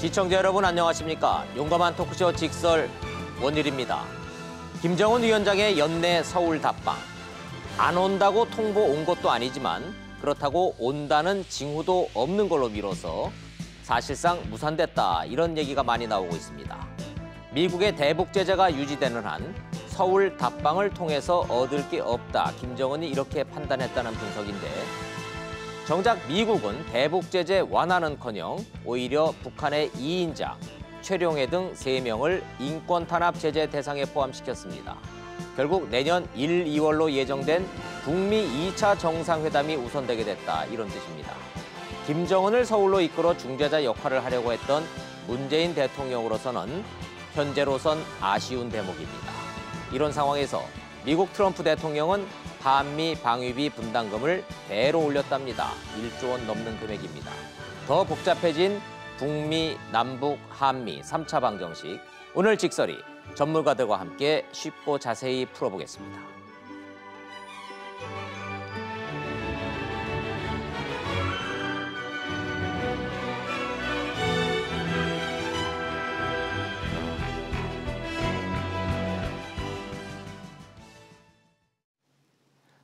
시청자 여러분 안녕하십니까? 용감한 토크쇼 직설 원일입니다. 김정은 위원장의 연내 서울 답방. 안 온다고 통보 온 것도 아니지만 그렇다고 온다는 징후도 없는 걸로 미뤄서 사실상 무산됐다 이런 얘기가 많이 나오고 있습니다. 미국의 대북 제재가 유지되는 한 서울 답방을 통해서 얻을 게 없다. 김정은이 이렇게 판단했다는 분석인데 정작 미국은 대북 제재 완화는커녕 오히려 북한의 2인자, 최룡해 등 3명을 인권 탄압 제재 대상에 포함시켰습니다. 결국 내년 1, 2월로 예정된 북미 2차 정상회담이 우선되게 됐다 이런 뜻입니다. 김정은을 서울로 이끌어 중재자 역할을 하려고 했던 문재인 대통령으로서는 현재로선 아쉬운 대목입니다. 이런 상황에서 미국 트럼프 대통령은 한미 방위비 분담금을 배로 올렸답니다. 1조 원 넘는 금액입니다. 더 복잡해진 북미, 남북, 한미 3차 방정식. 오늘 직설이 전문가들과 함께 쉽고 자세히 풀어보겠습니다.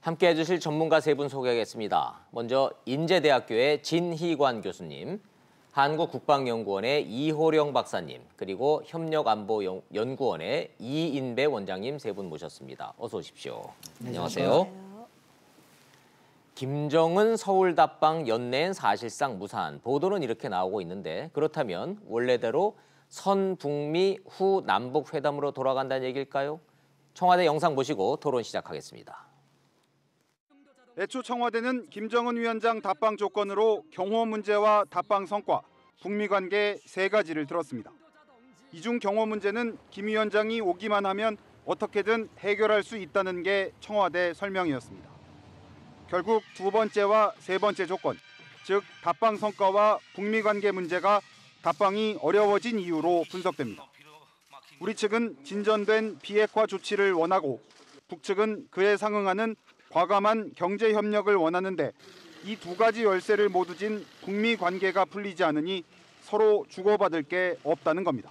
함께 해주실 전문가 3분 소개하겠습니다. 먼저 인제대학교의 진희관 교수님, 한국국방연구원의 이호령 박사님, 그리고 협력안보연구원의 이인배 원장님 3분 모셨습니다. 어서 오십시오. 네, 안녕하세요. 김정은 서울 답방 연내엔 사실상 무산. 보도는 이렇게 나오고 있는데 그렇다면 원래대로 선북미 후 남북 회담으로 돌아간다는 얘기일까요? 청와대 영상 보시고 토론 시작하겠습니다. 애초 청와대는 김정은 위원장 답방 조건으로 경호 문제와 답방 성과, 북미 관계 3가지를 들었습니다. 이 중 경호 문제는 김 위원장이 오기만 하면 어떻게든 해결할 수 있다는 게 청와대 설명이었습니다. 결국 2번째와 3번째 조건, 즉 답방 성과와 북미 관계 문제가 답방이 어려워진 이유로 분석됩니다. 우리 측은 진전된 비핵화 조치를 원하고 북측은 그에 상응하는 과감한 경제 협력을 원하는데 이 2가지 열쇠를 모두 진 북미 관계가 풀리지 않으니 서로 주고받을 게 없다는 겁니다.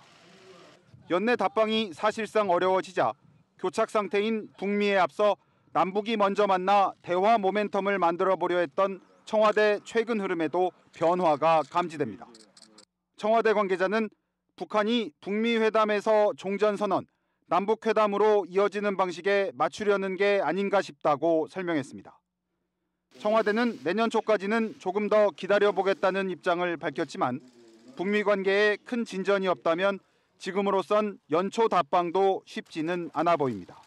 연내 답방이 사실상 어려워지자 교착 상태인 북미에 앞서 남북이 먼저 만나 대화 모멘텀을 만들어 보려 했던 청와대 최근 흐름에도 변화가 감지됩니다. 청와대 관계자는 북한이 북미 회담에서 종전선언, 남북회담으로 이어지는 방식에 맞추려는 게 아닌가 싶다고 설명했습니다. 청와대는 내년 초까지는 조금 더 기다려보겠다는 입장을 밝혔지만 북미 관계에 큰 진전이 없다면 지금으로선 연초 답방도 쉽지는 않아 보입니다.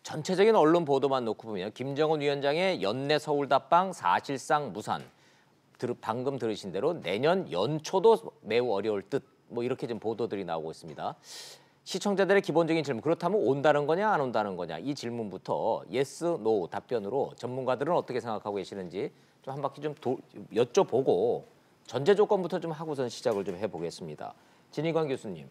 전체적인 언론 보도만 놓고 보면 김정은 위원장의 연내 서울 답방 사실상 무산. 방금 들으신 대로 내년 연초도 매우 어려울 듯. 뭐 이렇게 좀 보도들이 나오고 있습니다. 시청자들의 기본적인 질문, 그렇다면 온다는 거냐 안 온다는 거냐 이 질문부터 yes, no 답변으로 전문가들은 어떻게 생각하고 계시는지 좀 한 바퀴 좀 여쭤보고 전제 조건부터 좀 하고선 시작을 좀 해보겠습니다. 진희관 교수님,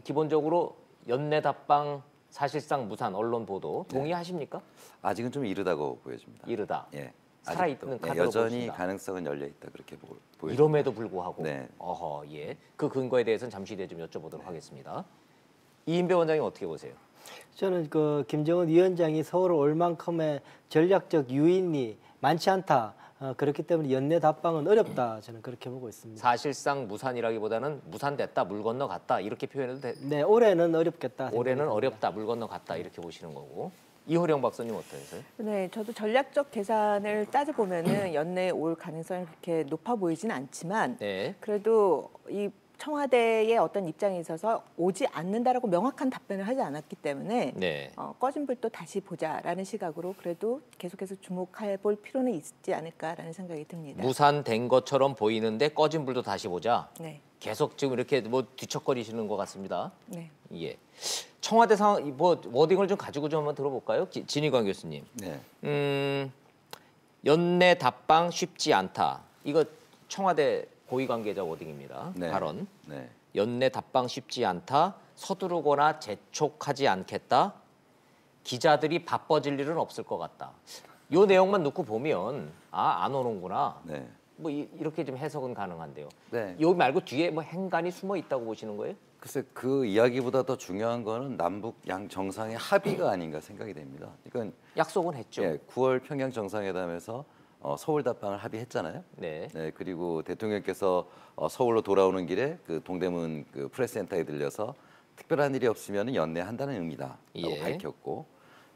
기본적으로 연내 답방 사실상 무산 언론 보도 동의하십니까? 아직은 좀 이르다고 보여집니다. 이르다. 예. 살아있는 카드로 여전히 보십니다. 가능성은 열려 있다 그렇게 보여집니다. 이럼에도 불구하고. 네. 어허, 예. 그 근거에 대해서는 잠시 뒤에 좀 여쭤보도록 하겠습니다. 이인배 원장님 어떻게 보세요? 저는 그 김정은 위원장이 서울을 올 만큼의 전략적 유인이 많지 않다. 그렇기 때문에 연내 답방은 어렵다. 저는 그렇게 보고 있습니다. 사실상 무산이라기보다는 무산됐다, 물 건너갔다 이렇게 표현해도 돼? 네, 올해는 어렵겠다. 올해는 어렵다, 물 건너갔다 이렇게 보시는 거고. 이호령 박사님 어떠세요? 네, 저도 전략적 계산을 따져보면은 연내에 올 가능성이 그렇게 높아 보이지는 않지만 네. 그래도 이 청와대의 어떤 입장에 있어서 오지 않는다라고 명확한 답변을 하지 않았기 때문에 네. 꺼진 불도 다시 보자라는 시각으로 그래도 계속해서 주목해 볼 필요는 있지 않을까라는 생각이 듭니다. 무산된 것처럼 보이는데 꺼진 불도 다시 보자. 네. 계속 지금 이렇게 뭐 뒤척거리시는 것 같습니다. 네. 예. 청와대 상황 뭐 워딩을 좀 가지고 좀 한번 들어볼까요? 진희관 교수님. 네. 연내 답방 쉽지 않다. 이거 청와대 고위 관계자 워딩입니다. 네. 발언. 네. 연내 답방 쉽지 않다. 서두르거나 재촉하지 않겠다. 기자들이 바빠질 일은 없을 것 같다. 이 내용만 놓고 보면 안 오는구나. 네. 뭐 이렇게 좀 해석은 가능한데요. 네. 여기 말고 뒤에 뭐 행간이 숨어 있다고 보시는 거예요? 글쎄 그 이야기보다 더 중요한 거는 남북 양 정상의 합의가 아닌가 생각이 됩니다. 이건 약속은 했죠. 예, 9월 평양 정상회담에서 서울 답방을 합의했잖아요. 네. 네, 그리고 대통령께서 서울로 돌아오는 길에 그 동대문 그 프레스센터에 들려서 특별한 일이 없으면 연내한다는 의미다라고 예. 밝혔고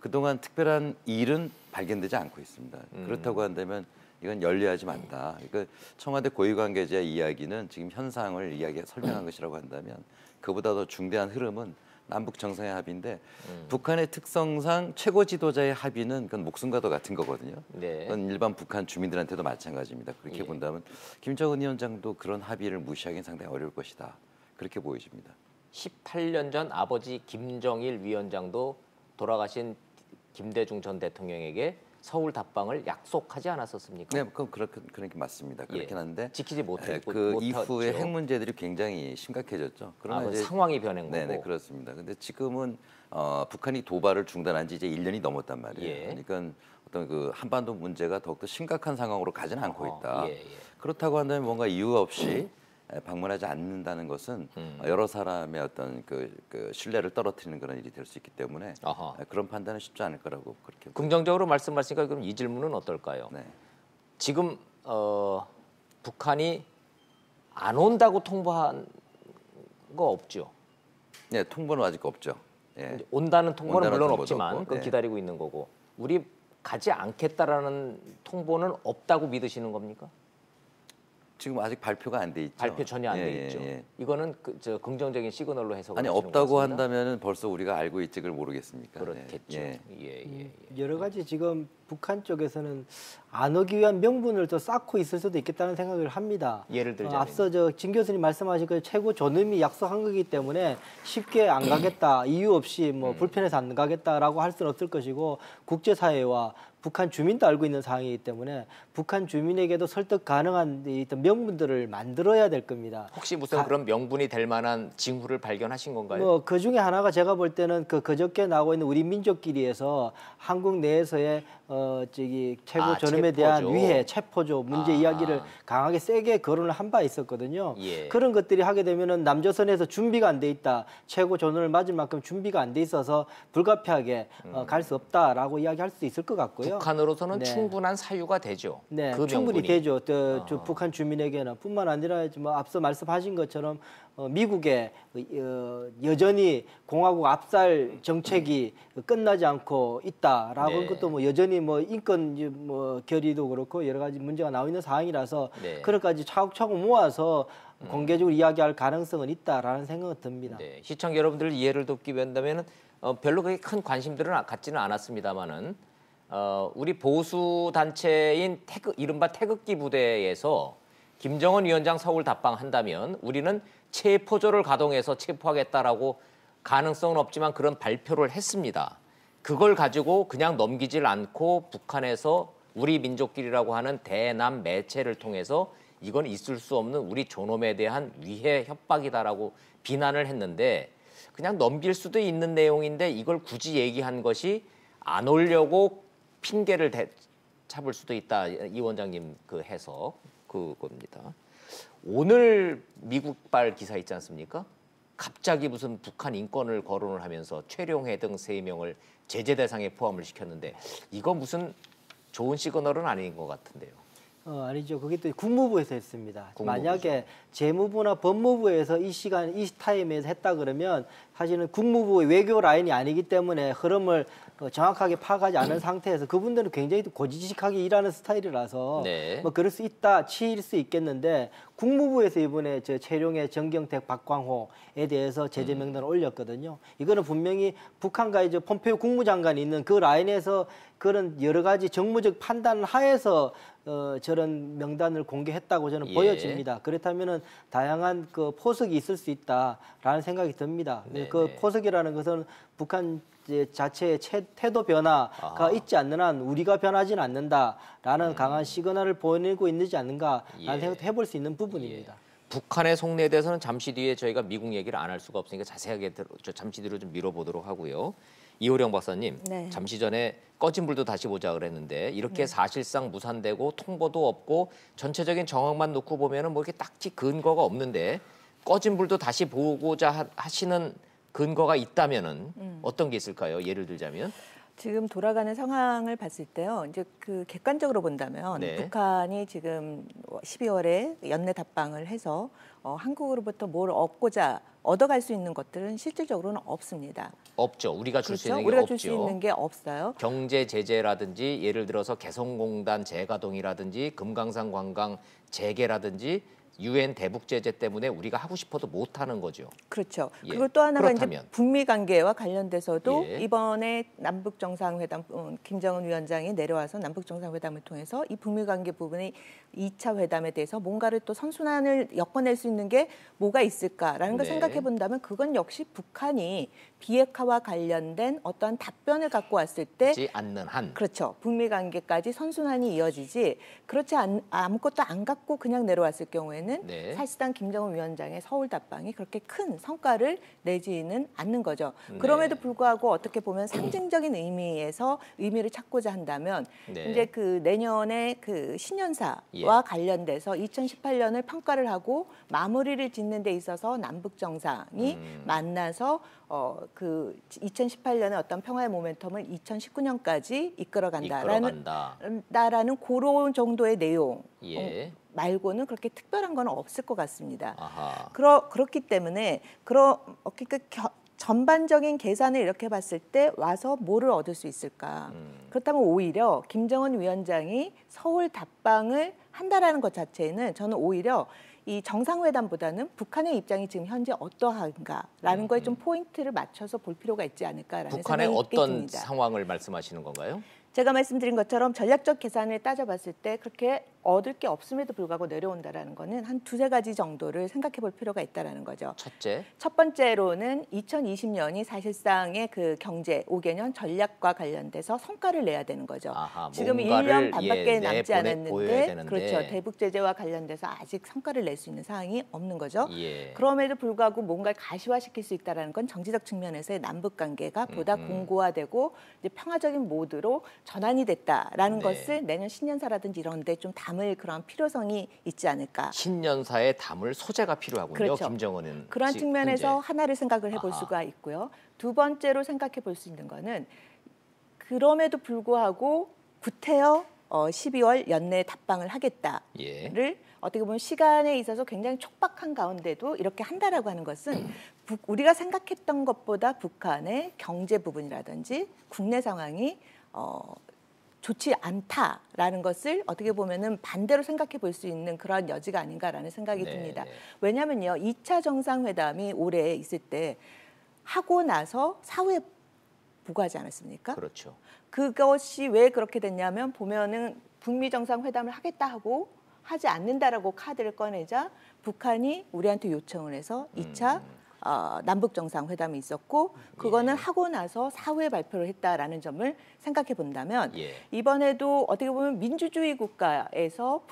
그동안 특별한 일은 발견되지 않고 있습니다. 그렇다고 한다면 이건 연례하지 않다. 그러니까 청와대 고위 관계자의 이야기는 지금 현상을 설명한 것이라고 한다면 그보다 더 중대한 흐름은 남북 정상의 합의인데 북한의 특성상 최고 지도자의 합의는 그건 목숨과도 같은 거거든요. 네. 그건 일반 북한 주민들한테도 마찬가지입니다. 그렇게 예. 본다면 김정은 위원장도 그런 합의를 무시하기는 상당히 어려울 것이다. 그렇게 보여집니다. 18년 전 아버지 김정일 위원장도 돌아가신 김대중 전 대통령에게 서울 답방을 약속하지 않았었습니까? 네, 그건 그렇게 맞습니다. 그렇긴 예. 한데 지키지 못했고 그 이후에 핵 문제들이 굉장히 심각해졌죠. 그러나 이제 상황이 변한 네네 거고. 그렇습니다. 근데 지금은 북한이 도발을 중단한 지 이제 1년이 넘었단 말이에요. 예. 그러니까 어떤 그 한반도 문제가 더욱더 심각한 상황으로 가지는 않고 있다. 예, 예. 그렇다고 한다면 뭔가 이유 없이 방문하지 않는다는 것은 여러 사람의 어떤 그 신뢰를 떨어뜨리는 그런 일이 될 수 있기 때문에 아하. 그런 판단은 쉽지 않을 거라고 그렇게. 긍정적으로 말씀하시니까 그럼 이 질문은 어떨까요? 네. 지금 북한이 안 온다고 통보한 거 없죠. 네, 통보는 아직 없죠. 예. 이제 온다는 통보는 온다는 물론 통보도 없지만 없고, 그걸 네. 기다리고 있는 거고 우리 가지 않겠다라는 통보는 없다고 믿으시는 겁니까? 지금 아직 발표가 안 돼 있죠. 발표 전혀 안 돼 예, 있죠. 예, 예. 이거는 저 긍정적인 시그널로 해석을 아니 하시는 없다고 것 같습니다. 한다면은 벌써 우리가 알고 있지를 모르겠습니까? 그렇겠죠. 예. 예. 여러 가지 지금 북한 쪽에서는 안 오기 위한 명분을 더 쌓고 있을 수도 있겠다는 생각을 합니다. 예를 들자면 앞서 진 교수님 말씀하신 그 최고 존엄이 약속한 거기 때문에 쉽게 안 가겠다, 이유 없이 뭐 불편해서 안 가겠다라고 할 수는 없을 것이고 국제사회와 북한 주민도 알고 있는 상황이기 때문에 북한 주민에게도 설득 가능한 어떤 명분들을 만들어야 될 겁니다. 혹시 무슨 그런 명분이 될 만한 징후를 발견하신 건가요? 뭐 그 중에 하나가 제가 볼 때는 그저께 나오고 있는 우리 민족끼리에서 한국 내에서의 최고 존엄에 대한 체포조. 위해 체포조 문제 아. 이야기를 강하게 세게 거론을 한 바 있었거든요. 예. 그런 것들이 하게 되면은 남조선에서 준비가 안 돼 있다. 최고 존엄을 맞을 만큼 준비가 안 돼 있어서 불가피하게 갈 수 없다라고 이야기할 수 있을 것 같고요. 북한으로서는 네. 충분한 사유가 되죠. 네, 그 충분히 명분이. 되죠. 북한 주민에게는 뿐만 아니라 뭐 앞서 말씀하신 것처럼 미국의 여전히 공화국 압살 정책이 끝나지 않고 있다라고 네. 하는 것도 뭐 여전히 뭐 인권 뭐 결의도 그렇고 여러 가지 문제가 나와 있는 상황이라서 네. 그것까지 차곡차곡 모아서 공개적으로 이야기할 가능성은 있다라는 생각은 듭니다. 네, 시청자 여러분들 이해를 돕기 위한다면 별로 그렇게 큰 관심들은 갖지는 않았습니다만은 우리 보수 단체인 이른바 태극기 부대에서 김정은 위원장 서울 답방한다면 우리는 체포조를 가동해서 체포하겠다라고 가능성은 없지만 그런 발표를 했습니다. 그걸 가지고 그냥 넘기질 않고 북한에서 우리 민족끼리라고 하는 대남 매체를 통해서 이건 있을 수 없는 우리 존엄에 대한 위해 협박이다라고 비난을 했는데 그냥 넘길 수도 있는 내용인데 이걸 굳이 얘기한 것이 안 오려고 핑계를 잡을 수도 있다. 이 원장님 그 해석 그겁니다. 오늘 미국발 기사 있지 않습니까? 갑자기 무슨 북한 인권을 거론을 하면서 최룡해 등 3명을 제재 대상에 포함을 시켰는데 이거 무슨 좋은 시그널은 아닌 것 같은데요. 아니죠. 그게 또 국무부에서 했습니다. 국무부죠. 만약에 재무부나 법무부에서 이 시간, 이 타임에서 했다 그러면 사실은 국무부의 외교 라인이 아니기 때문에 흐름을 정확하게 파악하지 않은 상태에서 그분들은 굉장히 고지식하게 일하는 스타일이라서 네. 뭐 그럴 수 있다, 치일 수 있겠는데 국무부에서 이번에 최룡해, 정경택, 박광호에 대해서 제재 명단을 올렸거든요. 이거는 분명히 북한과 이제 폼페이오 국무장관이 있는 그 라인에서 그런 여러 가지 정무적 판단 하에서 저런 명단을 공개했다고 저는 예. 보여집니다. 그렇다면은 다양한 그 포석이 있을 수 있다라는 생각이 듭니다. 네, 그 네. 포석이라는 것은 북한 자체의 태도 변화가 아하. 있지 않는 한 우리가 변하지는 않는다라는 강한 시그널을 보내고 있는지 않는가라는 예. 생각도 해볼 수 있는 부분입니다. 북한의 속내에 대해서는 잠시 뒤에 저희가 미국 얘기를 안 할 수가 없으니까 자세하게 잠시 뒤로 좀 미뤄보도록 하고요. 이호령 박사님, 네. 잠시 전에 꺼진 불도 다시 보자 그랬는데 이렇게 사실상 무산되고 통보도 없고 전체적인 정황만 놓고 보면은 뭐 이렇게 딱히 근거가 없는데 꺼진 불도 다시 보고자 하시는 근거가 있다면은 어떤 게 있을까요? 예를 들자면 지금 돌아가는 상황을 봤을 때요. 이제 그 객관적으로 본다면 네. 북한이 지금 12월에 연내 답방을 해서 한국으로부터 뭘 얻어갈 수 있는 것들은 실질적으로는 없습니다. 없죠. 우리가 줄 수 그렇죠? 있는 게 우리가 없죠. 줄 수 있는 게 없어요. 경제 제재라든지 예를 들어서 개성공단 재가동이라든지 금강산 관광 재개라든지 유엔 대북 제재 때문에 우리가 하고 싶어도 못 하는 거죠. 그렇죠. 예. 그리고 또 하나가 그렇다면. 이제 북미 관계와 관련돼서도 예. 이번에 남북 정상회담 김정은 위원장이 내려와서 남북 정상회담을 통해서 이 북미 관계 부분의 2차 회담에 대해서 뭔가를 또 선순환을 엮어낼 수 있는 게 뭐가 있을까라는 걸 네. 생각해 본다면 그건 역시 북한이 비핵화와 관련된 어떠한 답변을 갖고 왔을 때 지 않는 한. 그렇죠. 북미 관계까지 선순환이 이어지지 그렇지 아무것도 안 갖고 그냥 내려왔을 경우에는 네. 사실상 김정은 위원장의 서울 답방이 그렇게 큰 성과를 내지는 않는 거죠. 네. 그럼에도 불구하고 어떻게 보면 상징적인 의미에서 의미를 찾고자 한다면 네. 이제 그 내년에 그 신년사와 예. 관련돼서 2018년을 평가를 하고 마무리를 짓는 데 있어서 남북 정상이 만나서 그 2018년에 어떤 평화의 모멘텀을 2019년까지 이끌어간다라는 그런 정도의 내용 예. 말고는 그렇게 특별한 건 없을 것 같습니다. 아하. 그렇기 때문에 전반적인 계산을 이렇게 봤을 때 와서 뭐를 얻을 수 있을까? 그렇다면 오히려 김정은 위원장이 서울 답방을 한다라는 것 자체는 저는 오히려 이 정상회담보다는 북한의 입장이 지금 현재 어떠한가라는 거에 좀 포인트를 맞춰서 볼 필요가 있지 않을까라는 북한의 생각이 어떤 듭니다. 상황을 말씀하시는 건가요? 제가 말씀드린 것처럼 전략적 계산을 따져봤을 때 그렇게 얻을 게 없음에도 불구하고 내려온다라는 거는 한 두세 가지 정도를 생각해 볼 필요가 있다라는 거죠. 첫째. 첫 번째로는 2020년이 사실상의 그 경제 5개년 전략과 관련돼서 성과를 내야 되는 거죠. 아하, 지금 뭔가를, 1년 반밖에 예, 남지 보여야 않았는데 되는데. 그렇죠. 대북 제재와 관련돼서 아직 성과를 낼 수 있는 사항이 없는 거죠. 예. 그럼에도 불구하고 뭔가를 가시화시킬 수 있다는 건 정치적 측면에서의 남북 관계가 보다 공고화되고 이제 평화적인 모드로 전환이 됐다라는 네. 것을 내년 신년사라든지 이런 데 좀 담을 그런 필요성이 있지 않을까. 신년사에 담을 소재가 필요하군요. 그렇죠. 김정은은. 그런 측면에서 현재. 하나를 생각을 해볼 아하. 수가 있고요. 두 번째로 생각해 볼 수 있는 거는 그럼에도 불구하고 구태여 12월 연내 답방을 하겠다를 예. 어떻게 보면 시간에 있어서 굉장히 촉박한 가운데도 이렇게 한다라고 하는 것은 우리가 생각했던 것보다 북한의 경제 부분이라든지 국내 상황이 좋지 않다라는 것을 어떻게 보면은 반대로 생각해 볼 수 있는 그러한 여지가 아닌가라는 생각이 네, 듭니다. 네. 왜냐하면요, 2차 정상회담이 올해 있을 때 하고 나서 사후에 보고하지 않았습니까? 그렇죠. 그것이 왜 그렇게 됐냐면 보면은 북미 정상회담을 하겠다 하고 하지 않는다라고 카드를 꺼내자 북한이 우리한테 요청을 해서 2차 남북 정상회담이 있었고 그거는 예. 하고 나서 사후에 발표를 했다라는 점을 생각해 본다면 예. 이번에도 어떻게 보면 민주주의 국가에서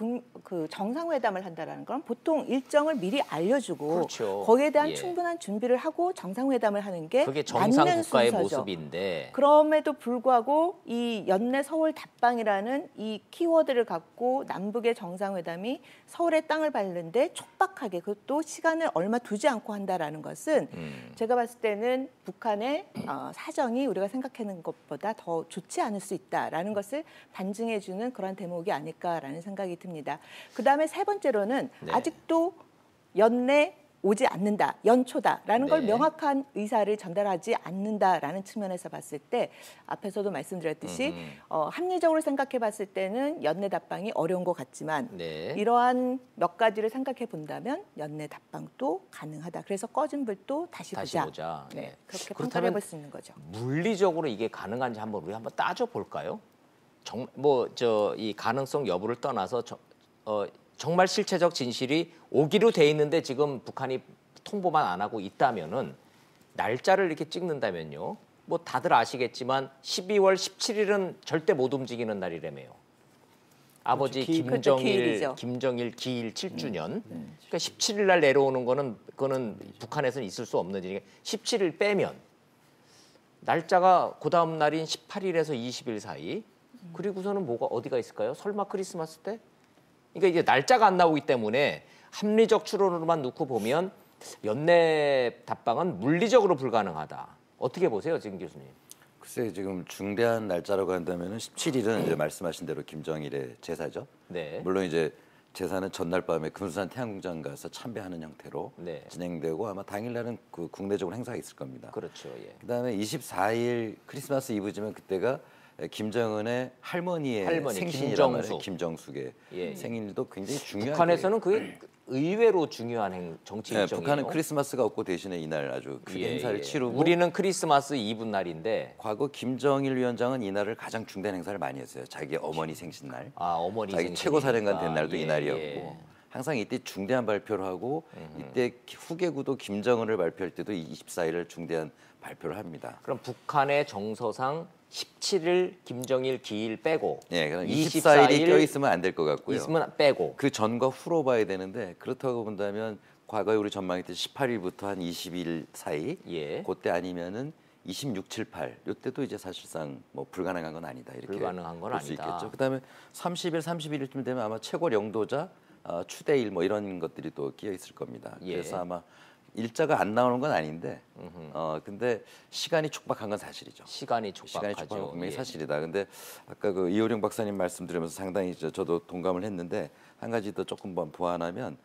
그 정상회담을 한다라는 건 보통 일정을 미리 알려주고 그렇죠. 거기에 대한 예. 충분한 준비를 하고 정상회담을 하는 게 그게 정상 맞는 국가의 순서죠. 모습인데. 그럼에도 불구하고 이 연내 서울 답방이라는 이 키워드를 갖고 남북의 정상회담이 서울의 땅을 밟는데 촉박하게 그것도 시간을 얼마 두지 않고 한다라는 것은 제가 봤을 때는 북한의 사정이 우리가 생각하는 것보다 더 좋지 않을 수 있다라는 것을 반증해주는 그런 대목이 아닐까라는 생각이 듭니다. 그다음에 세 번째로는 네. 아직도 연내 오지 않는다, 연초다라는 걸 네. 명확한 의사를 전달하지 않는다라는 측면에서 봤을 때 앞에서도 말씀드렸듯이 합리적으로 생각해 봤을 때는 연내 답방이 어려운 것 같지만 네. 이러한 몇 가지를 생각해 본다면 연내 답방도 가능하다. 그래서 꺼진 불도 다시 보자. 네. 네, 그렇게 그렇다면 평가해 볼 수 있는 거죠. 물리적으로 이게 가능한지 우리 한번 따져 볼까요? 이 가능성 여부를 떠나서 정말 실체적 진실이 오기로 돼 있는데 지금 북한이 통보만 안 하고 있다면은 날짜를 이렇게 찍는다면요. 뭐 다들 아시겠지만 12월 17일은 절대 못 움직이는 날이라며요. 아버지 그렇죠. 기일이죠. 김정일 기일 7주년. 그러니까 17일 날 내려오는 거는 그거는 북한에서는 있을 수 없는 일이니까 17일 빼면 날짜가 그 다음 날인 18일에서 20일 사이. 그리고서는 뭐가 어디가 있을까요? 설마 크리스마스 때? 그러니까 이게 날짜가 안 나오기 때문에 합리적 추론으로만 놓고 보면 연내 답방은 물리적으로 불가능하다. 어떻게 보세요, 지금 교수님? 글쎄 지금 중대한 날짜라고 한다면은 17일은 이제 말씀하신 대로 김정일의 제사죠. 네. 물론 이제 제사는 전날 밤에 금수산 태양궁장 가서 참배하는 형태로 네. 진행되고 아마 당일날은 그 국내적으로 행사가 있을 겁니다. 그렇죠. 예. 그다음에 24일 크리스마스 이브지만 그때가 김정은의 할머니의 할머니, 생신이란 김정숙. 말이에요. 김정숙의 예, 예. 생일도 굉장히 중요하게. 북한에서는 그게 의외로 중요한 정치 네, 일정이에요. 북한은 크리스마스가 없고 대신에 이날 아주 크게 행사를 치르고. 우리는 크리스마스 이브 날인데 과거 김정일 위원장은 이날을 가장 중대한 행사를 많이 했어요. 자기 어머니 생신날. 어머니 자기 생신이니까. 최고 사령관 된 날도 예, 이날이었고 예. 항상 이때 중대한 발표를 하고 이때 후계구도 김정은을 발표할 때도 24일을 중대한 발표를 합니다. 그럼 북한의 정서상 17일 김정일 기일 빼고 예, 그럼 24일이 껴 있으면 안 될 것 같고요. 있으면 빼고 그 전과 후로 봐야 되는데 그렇다고 본다면 과거에 우리 전망했듯 18일부터 한 20일 사이 예. 그때 아니면은 26, 7, 8 이때도 이제 사실상 뭐 불가능한 건 아니다 이렇게 불가능한 건 볼 수 아니다. 있겠죠. 그다음에 30일, 31일쯤 되면 아마 최고 영도자, 추대일 뭐 이런 것들이 또 끼어 있을 겁니다. 예. 그래서 아마 일자가 안 나오는 건 아닌데 근데 시간이 촉박한 건 사실이죠. 시간이 촉박하죠. 촉박한 건 분명히 예. 사실이다. 근데 아까 그 이호령 박사님 말씀 들으면서 상당히 저도 동감을 했는데 한 가지 더 조금 보완하면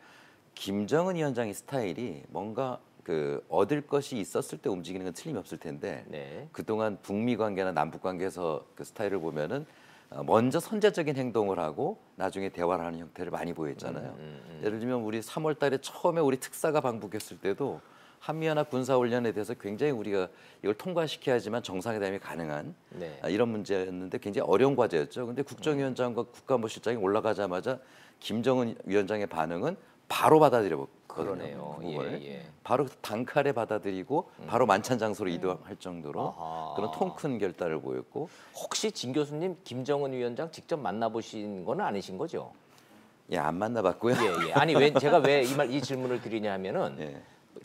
김정은 위원장의 스타일이 뭔가 그 얻을 것이 있었을 때 움직이는 건 틀림없을 텐데 네. 그동안 북미 관계나 남북 관계에서 그 스타일을 보면은 먼저 선제적인 행동을 하고 나중에 대화를 하는 형태를 많이 보였잖아요. 예를 들면 우리 3월 달에 처음에 우리 특사가 방북했을 때도 한미연합 군사훈련에 대해서 굉장히 우리가 이걸 통과시켜야지만 정상회담이 가능한 네. 이런 문제였는데 굉장히 어려운 과제였죠. 근데 국정위원장과 국가안보실장이 올라가자마자 김정은 위원장의 반응은 바로 받아들여거든요. 그러네요. 그걸. 예. 바로 단칼에 받아들이고 바로 만찬장소로 이동할 정도로 아하. 그런 통 큰 결단을 보였고 혹시 진 교수님 김정은 위원장 직접 만나보신 건 아니신 거죠? 예, 안 만나봤고요. 예, 예. 아니 제가 왜 이 질문을 드리냐면은 예.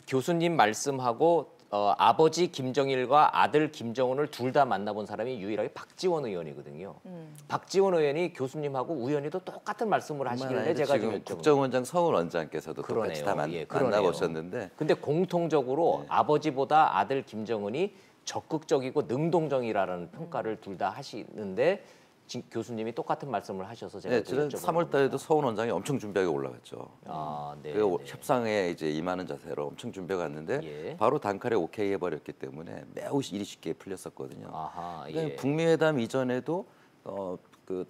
교수님 말씀하고 아버지 김정일과 아들 김정은을 둘 다 만나본 사람이 유일하게 박지원 의원이거든요. 박지원 의원이 교수님하고 우연히도 똑같은 말씀을 하시길래 제가 지금 좀 국정원장 서울 원장께서도 똑같이 다 그러네요. 예, 그러네요. 만나보셨는데 근데 공통적으로 아버지보다 아들 김정은이 적극적이고 능동적이라는 평가를 둘 다 하시는데 교수님이 똑같은 말씀을 하셔서 제가 네, 지난 3월 달에도 서울 원장이 엄청 준비하게 올라갔죠. 네, 그 네. 협상에 이제 임하는 자세로 엄청 준비해 갔는데 예. 바로 단칼에 오케이 해버렸기 때문에 매우 일이 쉽게 풀렸었거든요. 아하, 그러니까 예. 북미회담 이전에도 그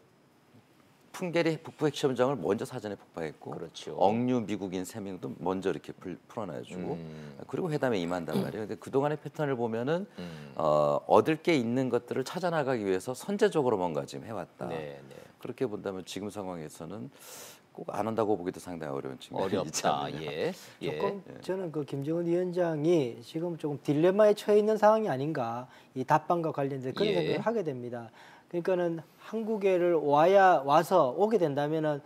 풍계리 북부 핵시험장을 먼저 사전에 폭파했고 그렇죠. 억류 미국인 3명도 먼저 이렇게 풀어놔주고 그리고 회담에 임한단 말이에요. 근데 그동안의 패턴을 보면은 얻을 게 있는 것들을 찾아나가기 위해서 선제적으로 뭔가 지금 해왔다. 네, 네. 그렇게 본다면 지금 상황에서는 꼭 안 한다고 보기도 상당히 어려운 측면이 있지 어렵다. 않느냐. 예. 예. 조금 저는 그 김정은 위원장이 지금 조금 딜레마에 처해 있는 상황이 아닌가 이 답방과 관련돼서 그런 예. 생각을 하게 됩니다. 그러니까는 한국에를 와서 오게 된다면은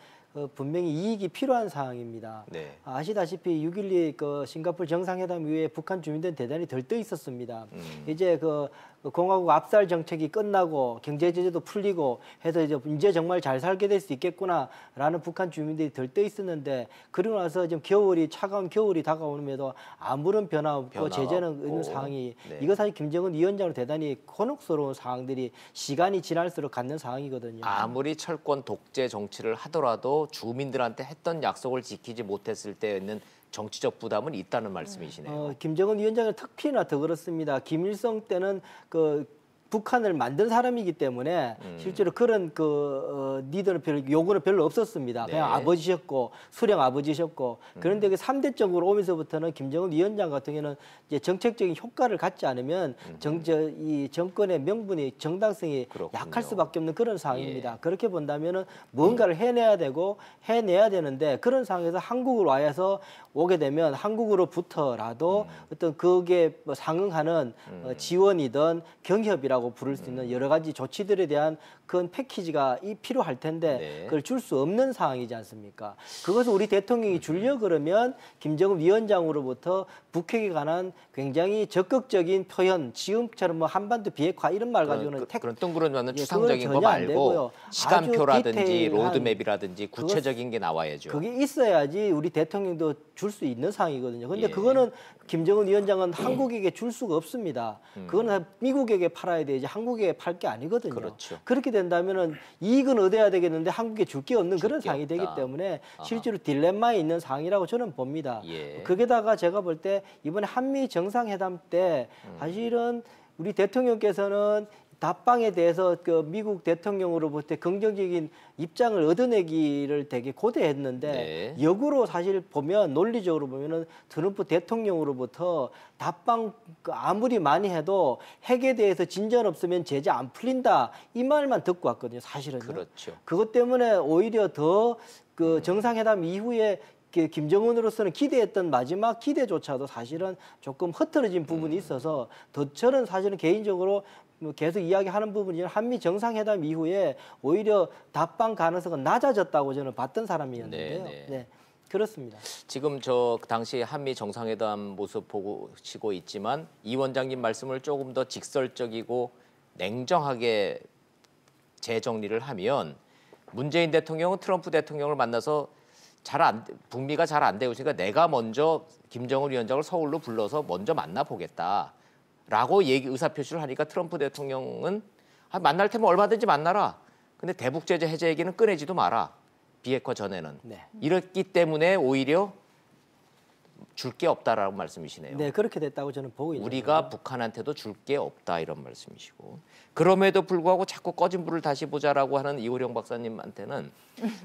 분명히 이익이 필요한 상황입니다. 네. 아시다시피 6.12 그 싱가포르 정상회담 이후에 북한 주민들은 대단히 들떠 있었습니다. 이제 그 공화국 압살 정책이 끝나고 경제 제재도 풀리고 해서 이제 정말 잘 살게 될 수 있겠구나라는 북한 주민들이 들떠 있었는데 그러고 나서 지금 차가운 겨울이 다가오면서 아무런 변화 없고 변화가 제재는 없고. 있는 상황이 네. 이거 사실 김정은 위원장으로 대단히 곤혹스러운 상황들이 시간이 지날수록 갖는 상황이거든요. 아무리 철권 독재 정치를 하더라도 주민들한테 했던 약속을 지키지 못했을 때 있는 정치적 부담은 있다는 말씀이시네요. 김정은 위원장은 특히나 더 그렇습니다. 김일성 때는 그 북한을 만든 사람이기 때문에 실제로 그런 리더는 요구는 별로 없었습니다. 네. 그냥 아버지셨고 수령 아버지셨고 그런데 그 3대적으로 오면서부터는 김정은 위원장 같은 경우는 이제 정책적인 효과를 갖지 않으면 이 정권의 명분이 정당성이 그렇군요. 약할 수밖에 없는 그런 상황입니다. 예. 그렇게 본다면은 뭔가를 해내야 되는데 그런 상황에서 한국으로 와서 오게 되면 한국으로부터라도 어떤 거기에 뭐 상응하는 지원이든 경협이라고 지원이라고 부를 수 있는 여러 가지 조치들에 대한 큰 패키지가 필요할 텐데 네. 그걸 줄 수 없는 상황이지 않습니까? 그것을 우리 대통령이 주려 그러면 김정은 위원장으로부터 북핵에 관한 굉장히 적극적인 표현, 지금처럼 뭐 한반도 비핵화 이런 말 가지고는 그런 뜬구름 예, 추상적인 그건 거 전혀 안 말고 되고요. 시간표라든지 아주 디테일한 로드맵이라든지 구체적인 게 나와야죠. 그게 있어야지 우리 대통령도 줄 수 있는 상황이거든요. 근데 예. 그거는 김정은 위원장은 한국에게 줄 수가 없습니다. 그거는 다 미국에게 팔아야 되지 한국에게 팔 게 아니거든요. 그렇죠. 그렇게 된다면은 이익은 얻어야 되겠는데 한국에 줄 게 없는 그런 게 상황이 되기 없다. 때문에 아하. 실제로 딜레마에 있는 상황이라고 저는 봅니다. 예. 거기다가 제가 볼 때 이번에 한미 정상회담 때 사실은 우리 대통령께서는 답방에 대해서 그 미국 대통령으로부터 긍정적인 입장을 얻어내기를 되게 고대했는데 네. 역으로 사실 보면 논리적으로 보면은 트럼프 대통령으로부터 답방 아무리 많이 해도 핵에 대해서 진전 없으면 제재 안 풀린다 이 말만 듣고 왔거든요. 사실은요. 그렇죠. 그것 때문에 오히려 더 그 정상회담 이후에 김정은으로서는 기대했던 마지막 기대조차도 사실은 조금 흐트러진 부분이 있어서 더 저는 사실은 개인적으로 뭐 계속 이야기하는 부분이 한미 정상회담 이후에 오히려 답방 가능성은 낮아졌다고 저는 봤던 사람이었는데요. 네, 네. 네, 그렇습니다. 지금 저 당시 한미 정상회담 모습 보시고 있지만 이 원장님 말씀을 조금 더 직설적이고 냉정하게 재정리를 하면 문재인 대통령은 트럼프 대통령을 만나서 북미가 잘 안 되고 있으니까 내가 먼저 김정은 위원장을 서울로 불러서 먼저 만나보겠다라고 의사표시를 하니까 트럼프 대통령은 만날 테면 얼마든지 만나라. 근데 대북 제재 해제 얘기는 꺼내지도 마라. 비핵화 전에는. 네. 이렇기 때문에 오히려 줄 게 없다라고 말씀이시네요. 네, 그렇게 됐다고 저는 보고 있는 우리가 북한한테도 줄 게 없다 이런 말씀이시고 그럼에도 불구하고 자꾸 꺼진 불을 다시 보자라고 하는 이호령 박사님한테는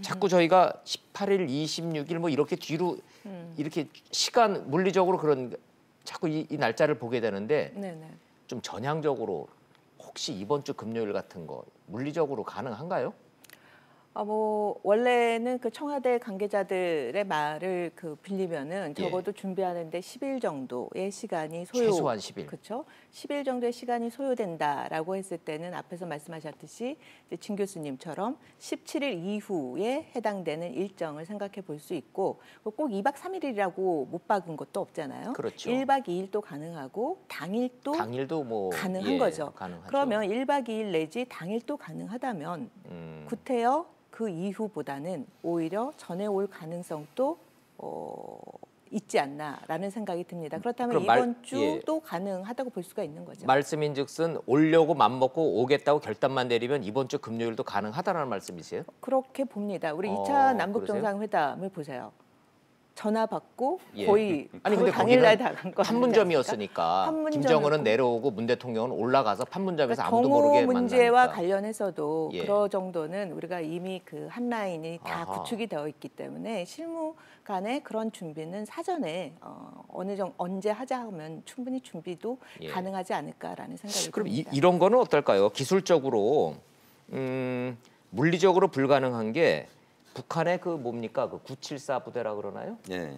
자꾸 저희가 18일, 26일 뭐 이렇게 뒤로 이렇게 시간 물리적으로 그런 자꾸 이 날짜를 보게 되는데 네네. 좀 전향적으로 혹시 이번 주 금요일 같은 거 물리적으로 가능한가요? 뭐 원래는 그 청와대 관계자들의 말을 빌리면은 예. 적어도 준비하는데 10일 정도의 시간이 소요. 최소한 10일. 그렇죠. 10일 정도의 시간이 소요된다라고 했을 때는 앞에서 말씀하셨듯이 이제 진 교수님처럼 17일 이후에 해당되는 일정을 생각해 볼 수 있고 꼭 2박 3일이라고 못 박은 것도 없잖아요. 그렇죠. 1박 2일도 가능하고 당일도 뭐 가능한 예, 거죠. 가능하죠. 그러면 1박 2일 내지 당일도 가능하다면 구태여 그 이후보다는 오히려 전에 올 가능성도 있지 않나라는 생각이 듭니다. 그렇다면 그럼 이번 주도 가능하다고 볼 수가 있는 거죠. 말씀인즉슨 오려고 맘먹고 오겠다고 결단만 내리면 이번 주 금요일도 가능하다는 말씀이세요? 그렇게 봅니다. 우리 2차 남북 그러세요? 정상회담을 보세요. 전화 받고 예. 거의 아니 거의 근데 당일날 거기는 다간 거 판문점이었으니까 판문점이었고. 김정은은 내려오고 문 대통령은 올라가서 판문점에서 그러니까 아무도 경호 모르게 문제와 만나니까. 관련해서도 예. 그런 정도는 우리가 이미 그 한 라인이 다 아하. 구축이 되어 있기 때문에 실무 간의 그런 준비는 사전에 언제 하자 하면 충분히 준비도 예. 가능하지 않을까라는 생각이 그럼 듭니다. 이런 거는 어떨까요? 기술적으로 물리적으로 불가능한 게 북한의 그 뭡니까 그 974 부대라 그러나요? 예.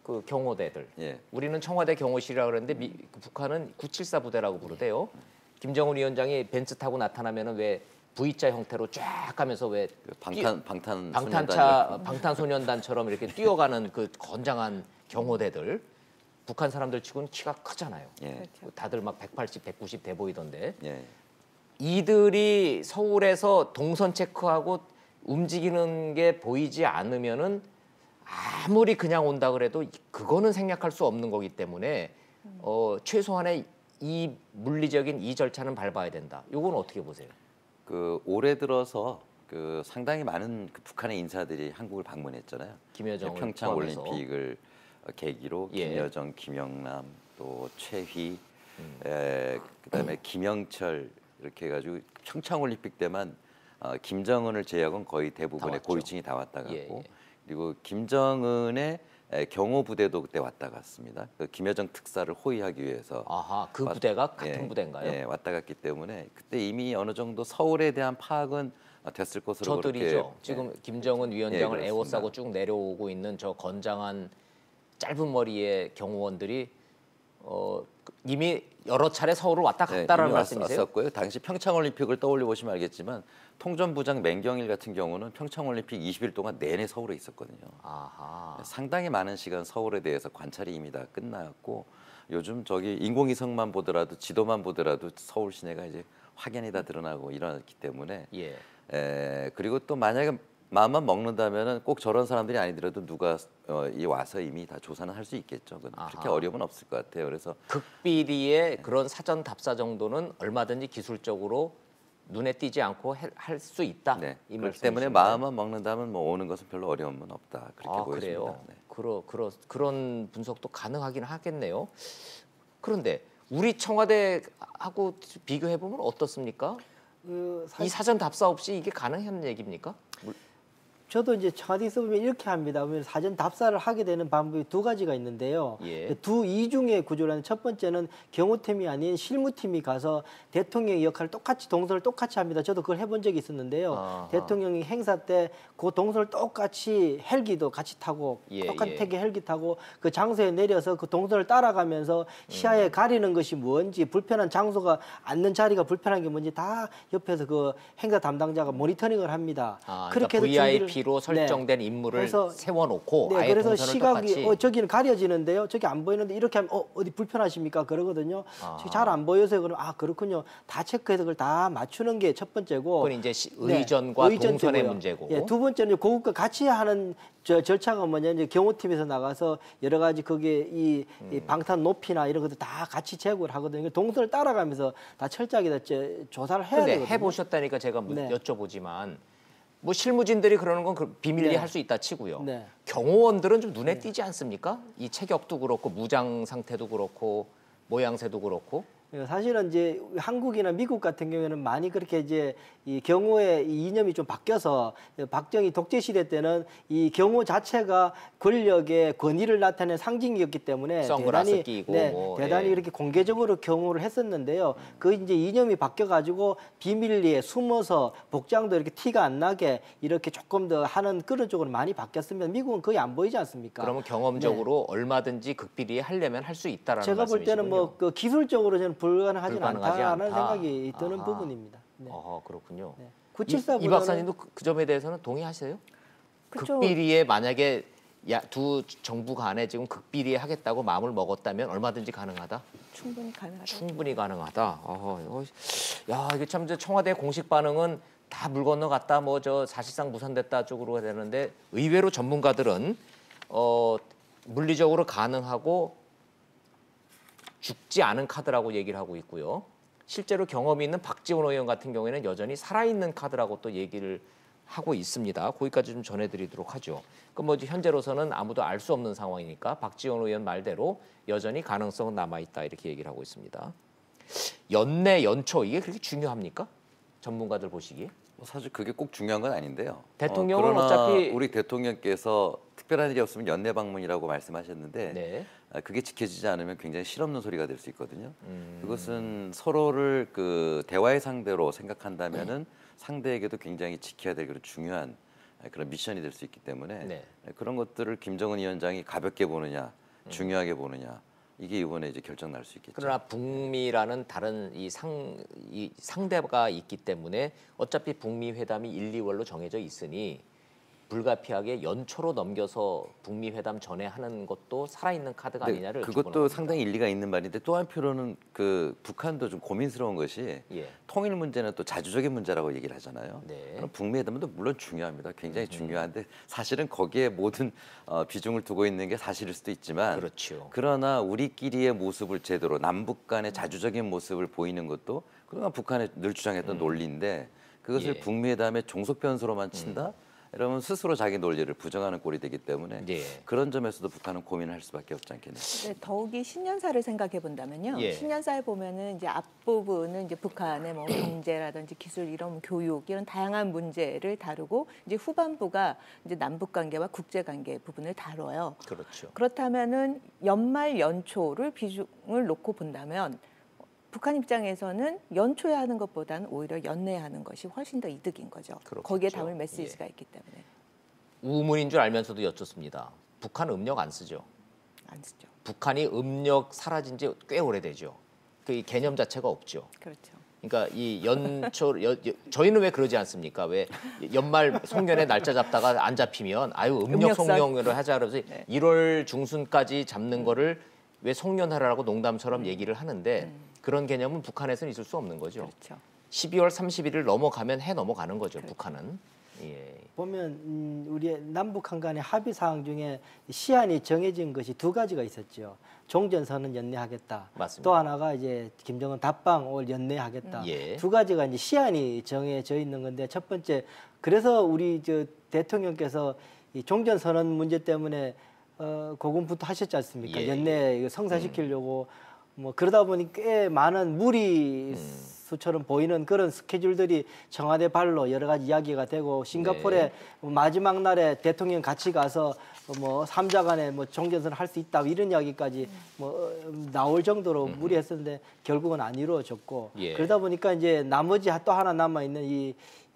그 경호대들. 예. 우리는 청와대 경호실이라 그러는데 북한은 974 부대라고 부르대요. 김정은 위원장이 벤츠 타고 나타나면은 왜 V자 형태로 쫙 가면서 왜 그 방탄 방탄소년단처럼 이렇게 뛰어가는 그 건장한 경호대들. 북한 사람들 치고는 키가 크잖아요. 예. 그렇죠. 다들 막 180, 190 돼 보이던데. 예. 이들이 서울에서 동선 체크하고 움직이는 게 보이지 않으면은 아무리 그냥 온다 그래도 그거는 생략할 수 없는 거기 때문에 최소한의 이 물리적인 이 절차는 밟아야 된다. 이건 어떻게 보세요? 그 올해 들어서 그 상당히 많은 그 북한의 인사들이 한국을 방문했잖아요. 김여정을 평창 포함해서. 올림픽을 계기로 예. 김여정, 김영남, 또 최휘, 그다음에 김영철 이렇게 해가지고 평창 올림픽 때만 김정은을 제외하고는 거의 대부분의 왔죠. 고위층이 다 왔다 갔고 예, 예. 그리고 김정은의 경호 부대도 그때 왔다 갔습니다. 그 김여정 특사를 호위하기 위해서 아하, 그 부대가 같은 부대인가요? 예, 왔다 갔기 때문에 그때 이미 어느 정도 서울에 대한 파악은 됐을 것으로 저들이죠. 그렇게, 지금 김정은 위원장을 그렇습니다. 에워싸고 쭉 내려오고 있는 저 건장한 짧은 머리의 경호원들이 이미 여러 차례 서울을 왔다 네, 갔다라는 이미 말씀이세요? 왔었고요. 당시 평창올림픽을 떠올려 보시면 알겠지만 통전부장 맹경일 같은 경우는 평창올림픽 20일 동안 내내 서울에 있었거든요. 아하. 상당히 많은 시간 서울에 대해서 관찰이 이미 다 끝났고 요즘 저기 인공위성만 보더라도 지도만 보더라도 서울 시내가 이제 확연히 다 드러나고 이러기 때문에 예. 그리고 또 만약에 마음만 먹는다면은 꼭 저런 사람들이 아니더라도 누가 이 와서 이미 다 조사는 할 수 있겠죠. 그렇게 아하. 어려움은 없을 것 같아요. 그래서 극비리의 그런 사전 답사 정도는 얼마든지 기술적으로 눈에 띄지 않고 할 수 있다. 네. 이 그렇기 때문에 말씀이신가요? 마음만 먹는다면 뭐 오는 것은 별로 어려움은 없다. 그렇게 아, 보여집니다. 그래요? 네. 그런 분석도 가능하긴 하겠네요. 그런데 우리 청와대하고 비교해 보면 어떻습니까? 이 사전 답사 없이 이게 가능한 얘기입니까? 저도 이제 청와대에 있어보면 이렇게 합니다. 보면 사전 답사를 하게 되는 방법이 두 가지가 있는데요. 예. 두 이중의 구조라는 첫 번째는 경호팀이 아닌 실무팀이 가서 대통령의 역할을 똑같이 동선을 똑같이 합니다. 저도 그걸 해본 적이 있었는데요. 아하. 대통령이 행사 때 그 동선을 똑같이 헬기도 같이 타고 예, 똑같은 예. 택의 헬기 타고 그 장소에 내려서 그 동선을 따라가면서 시야에 가리는 것이 뭔지 불편한 장소가 앉는 자리가 불편한 게 뭔지 다 옆에서 그 행사 담당자가 모니터링을 합니다. 그러니까 해서 준비를- VIP로 설정된 네. 인물을 그래서- 세워놓고 네, 아예 그래서 동선을 시각이 똑같이 저기는 가려지는데요. 저기 안 보이는데 이렇게 하면 어디 불편하십니까? 그러거든요. 아. 저기 잘 안 보여서 그러면 그렇군요. 다 체크해서 그걸 다 맞추는 게 첫 번째고. 그건 이제 네, 의전과 동선의 의전되고요. 문제고. 예, 두 번째는 고급과 같이 하는 절차가 뭐냐면 경호팀에서 나가서 여러 가지 거기에 이 방탄 높이나 이런 것도 다 같이 제고를 하거든요. 동선을 따라가면서 다 철저하게 다 조사를 해야 근데 되거든요. 해보셨다니까 제가 네. 여쭤보지만 뭐 실무진들이 그러는 건 비밀리 네. 할 수 있다 치고요. 네. 경호원들은 좀 눈에 띄지 않습니까? 이 체격도 그렇고 무장 상태도 그렇고 모양새도 그렇고. 사실은 이제 한국이나 미국 같은 경우에는 많이 그렇게 이제 이 경호의 이 이념이 좀 바뀌어서 박정희 독재 시대 때는 이 경호 자체가 권력의 권위를 나타내는 상징이었기 때문에 선글라스 대단히 끼고 뭐, 대단히 예. 이렇게 공개적으로 경호를 했었는데요. 그 이제 이념이 바뀌어 가지고 비밀리에 숨어서 복장도 이렇게 티가 안 나게 이렇게 조금 더 하는 그런 쪽으로 많이 바뀌었습니다. 미국은 거의 안 보이지 않습니까? 그러면 경험적으로 얼마든지 극비리에 하려면 할 수 있다라는 제가 볼 때는 말씀이시군요. 뭐 그 기술적으로 저는 불가능하지 불가능하지 않다는 않다. 생각이 드는 아하. 부분입니다. 네. 그렇군요. 네. 이 974보다는 박사님도 그 점에 대해서는 동의하세요? 그쵸. 극비리에 만약에 두 정부 간에 지금 극비리에 하겠다고 마음을 먹었다면 얼마든지 가능하다? 충분히 가능하다. 충분히 가능하다. 야, 이게 참 이제 청와대 공식 반응은 다 물 건너갔다, 뭐 저 사실상 무산됐다 쪽으로 되는데 의외로 전문가들은 물리적으로 가능하고 죽지 않은 카드라고 얘기를 하고 있고요. 실제로 경험이 있는 박지원 의원 같은 경우에는 여전히 살아있는 카드라고 또 얘기를 하고 있습니다. 거기까지 좀 전해드리도록 하죠. 그럼 뭐 현재로서는 아무도 알 수 없는 상황이니까 박지원 의원 말대로 여전히 가능성은 남아있다 이렇게 얘기를 하고 있습니다. 연내 연초 이게 그렇게 중요합니까? 전문가들 보시기에? 사실 그게 꼭 중요한 건 아닌데요. 대통령은 그러나 어차피- 우리 대통령께서 특별한 일이 없으면 연내 방문이라고 말씀하셨는데 네. 그게 지켜지지 않으면 굉장히 실없는 소리가 될 수 있거든요. 그것은 서로를 그 대화의 상대로 생각한다면은 상대에게도 굉장히 지켜야 될 그런 중요한 그런 미션이 될 수 있기 때문에 네. 그런 것들을 김정은 위원장이 가볍게 보느냐, 중요하게 보느냐 이게 이번에 이제 결정 날 수 있겠죠. 그러나 북미라는 다른 이 상대가 있기 때문에 어차피 북미 회담이 1, 2월로 정해져 있으니 불가피하게 연초로 넘겨서 북미 회담 전에 하는 것도 살아있는 카드가 네, 아니냐를 그것도 여쭤보는 상당히 일리가 있는 말인데 또 한편으로는 그 북한도 좀 고민스러운 것이 예. 통일 문제는 또 자주적인 문제라고 얘기를 하잖아요. 네. 그럼 북미 회담도 물론 중요합니다. 굉장히 중요한데 사실은 거기에 모든 비중을 두고 있는 게 사실일 수도 있지만 그렇죠. 그러나 우리끼리의 모습을 제대로 남북 간의 자주적인 모습을 보이는 것도 그동안 북한이 늘 주장했던 논리인데 그것을 예. 북미 회담의 종속 변수로만 친다? 이러면 스스로 자기 논리를 부정하는 꼴이 되기 때문에 예. 그런 점에서도 북한은 고민을 할 수밖에 없지 않겠네요. 네, 더욱이 신년사를 생각해 본다면요. 예. 신년사에 보면은 이제 앞부분은 이제 북한의 뭐 경제라든지 기술 이런 교육 이런 다양한 문제를 다루고 이제 후반부가 이제 남북 관계와 국제 관계 부분을 다뤄요. 그렇죠. 그렇다면은 연말 연초를 비중을 놓고 본다면 북한 입장에서는 연초에 하는 것보다는 오히려 연내에 하는 것이 훨씬 더 이득인 거죠. 그렇겠죠. 거기에 담을 메시지가 있기 때문에. 우문인 줄 알면서도 여쭙습니다. 북한 음력 안 쓰죠? 안 쓰죠. 북한이 음력 사라진 지 꽤 오래되죠. 그 개념 자체가 없죠. 그렇죠. 그러니까 이 저희는 왜 그러지 않습니까? 왜 연말 송년회 날짜 잡다가 안 잡히면 아유 음력 음력설. 송년회를 하자 그러면서 1월 중순까지 잡는 거를 왜 송년회라고 농담처럼 얘기를 하는데 그런 개념은 북한에서는 있을 수 없는 거죠. 그렇죠. 12월 31일 넘어가면 해 넘어가는 거죠. 북한은. 예. 보면 우리 남북한 간의 합의 사항 중에 시한이 정해진 것이 두 가지가 있었죠. 종전선언 연내하겠다. 맞습니다. 또 하나가 이제 김정은 답방을 연내하겠다. 예. 두 가지가 이제 시한이 정해져 있는 건데 첫 번째 그래서 우리 대통령께서 이 종전선언 문제 때문에 고군분투 하셨지 않습니까? 예. 연내 이거 성사시키려고 뭐 그러다 보니 꽤 많은 무리 수처럼 보이는 그런 스케줄들이 청와대 발로 여러 가지 이야기가 되고 싱가포르에 마지막 날에 대통령 같이 가서 뭐 삼자간에 뭐 종전선언 할 수 있다 이런 이야기까지 뭐 나올 정도로 무리했었는데 결국은 안 이루어졌고 예. 그러다 보니까 이제 나머지 또 하나 남아 있는 이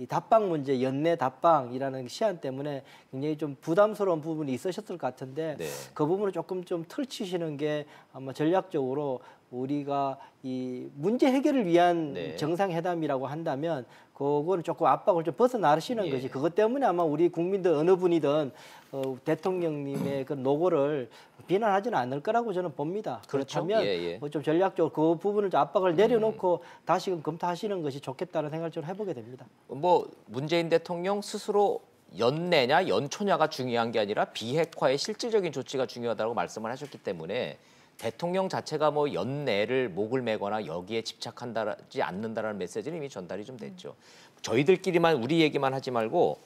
답방 문제, 연내 답방이라는 시한 때문에 굉장히 좀 부담스러운 부분이 있으셨을 것 같은데 네. 그 부분을 조금 좀 털치시는 게 아마 전략적으로 우리가 이 문제 해결을 위한 네. 정상회담이라고 한다면 그거는 조금 압박을 좀 벗어나시는 예. 것이 그것 때문에 아마 우리 국민들 어느 분이든 대통령님의 그 노고를 비난하지는 않을 거라고 저는 봅니다. 그렇죠. 그렇다면 예. 뭐 좀 전략적으로 그 부분을 좀 압박을 내려놓고 다시금 검토하시는 것이 좋겠다는 생각을 좀 해보게 됩니다. 뭐 문재인 대통령 스스로 연내냐 연초냐가 중요한 게 아니라 비핵화의 실질적인 조치가 중요하다고 말씀을 하셨기 때문에 대통령 자체가 뭐 연내를 목을 매거나 여기에 집착한다지 않는다라는 메시지는 이미 전달이 좀 됐죠. 저희들끼리만 우리 얘기만 하지 말고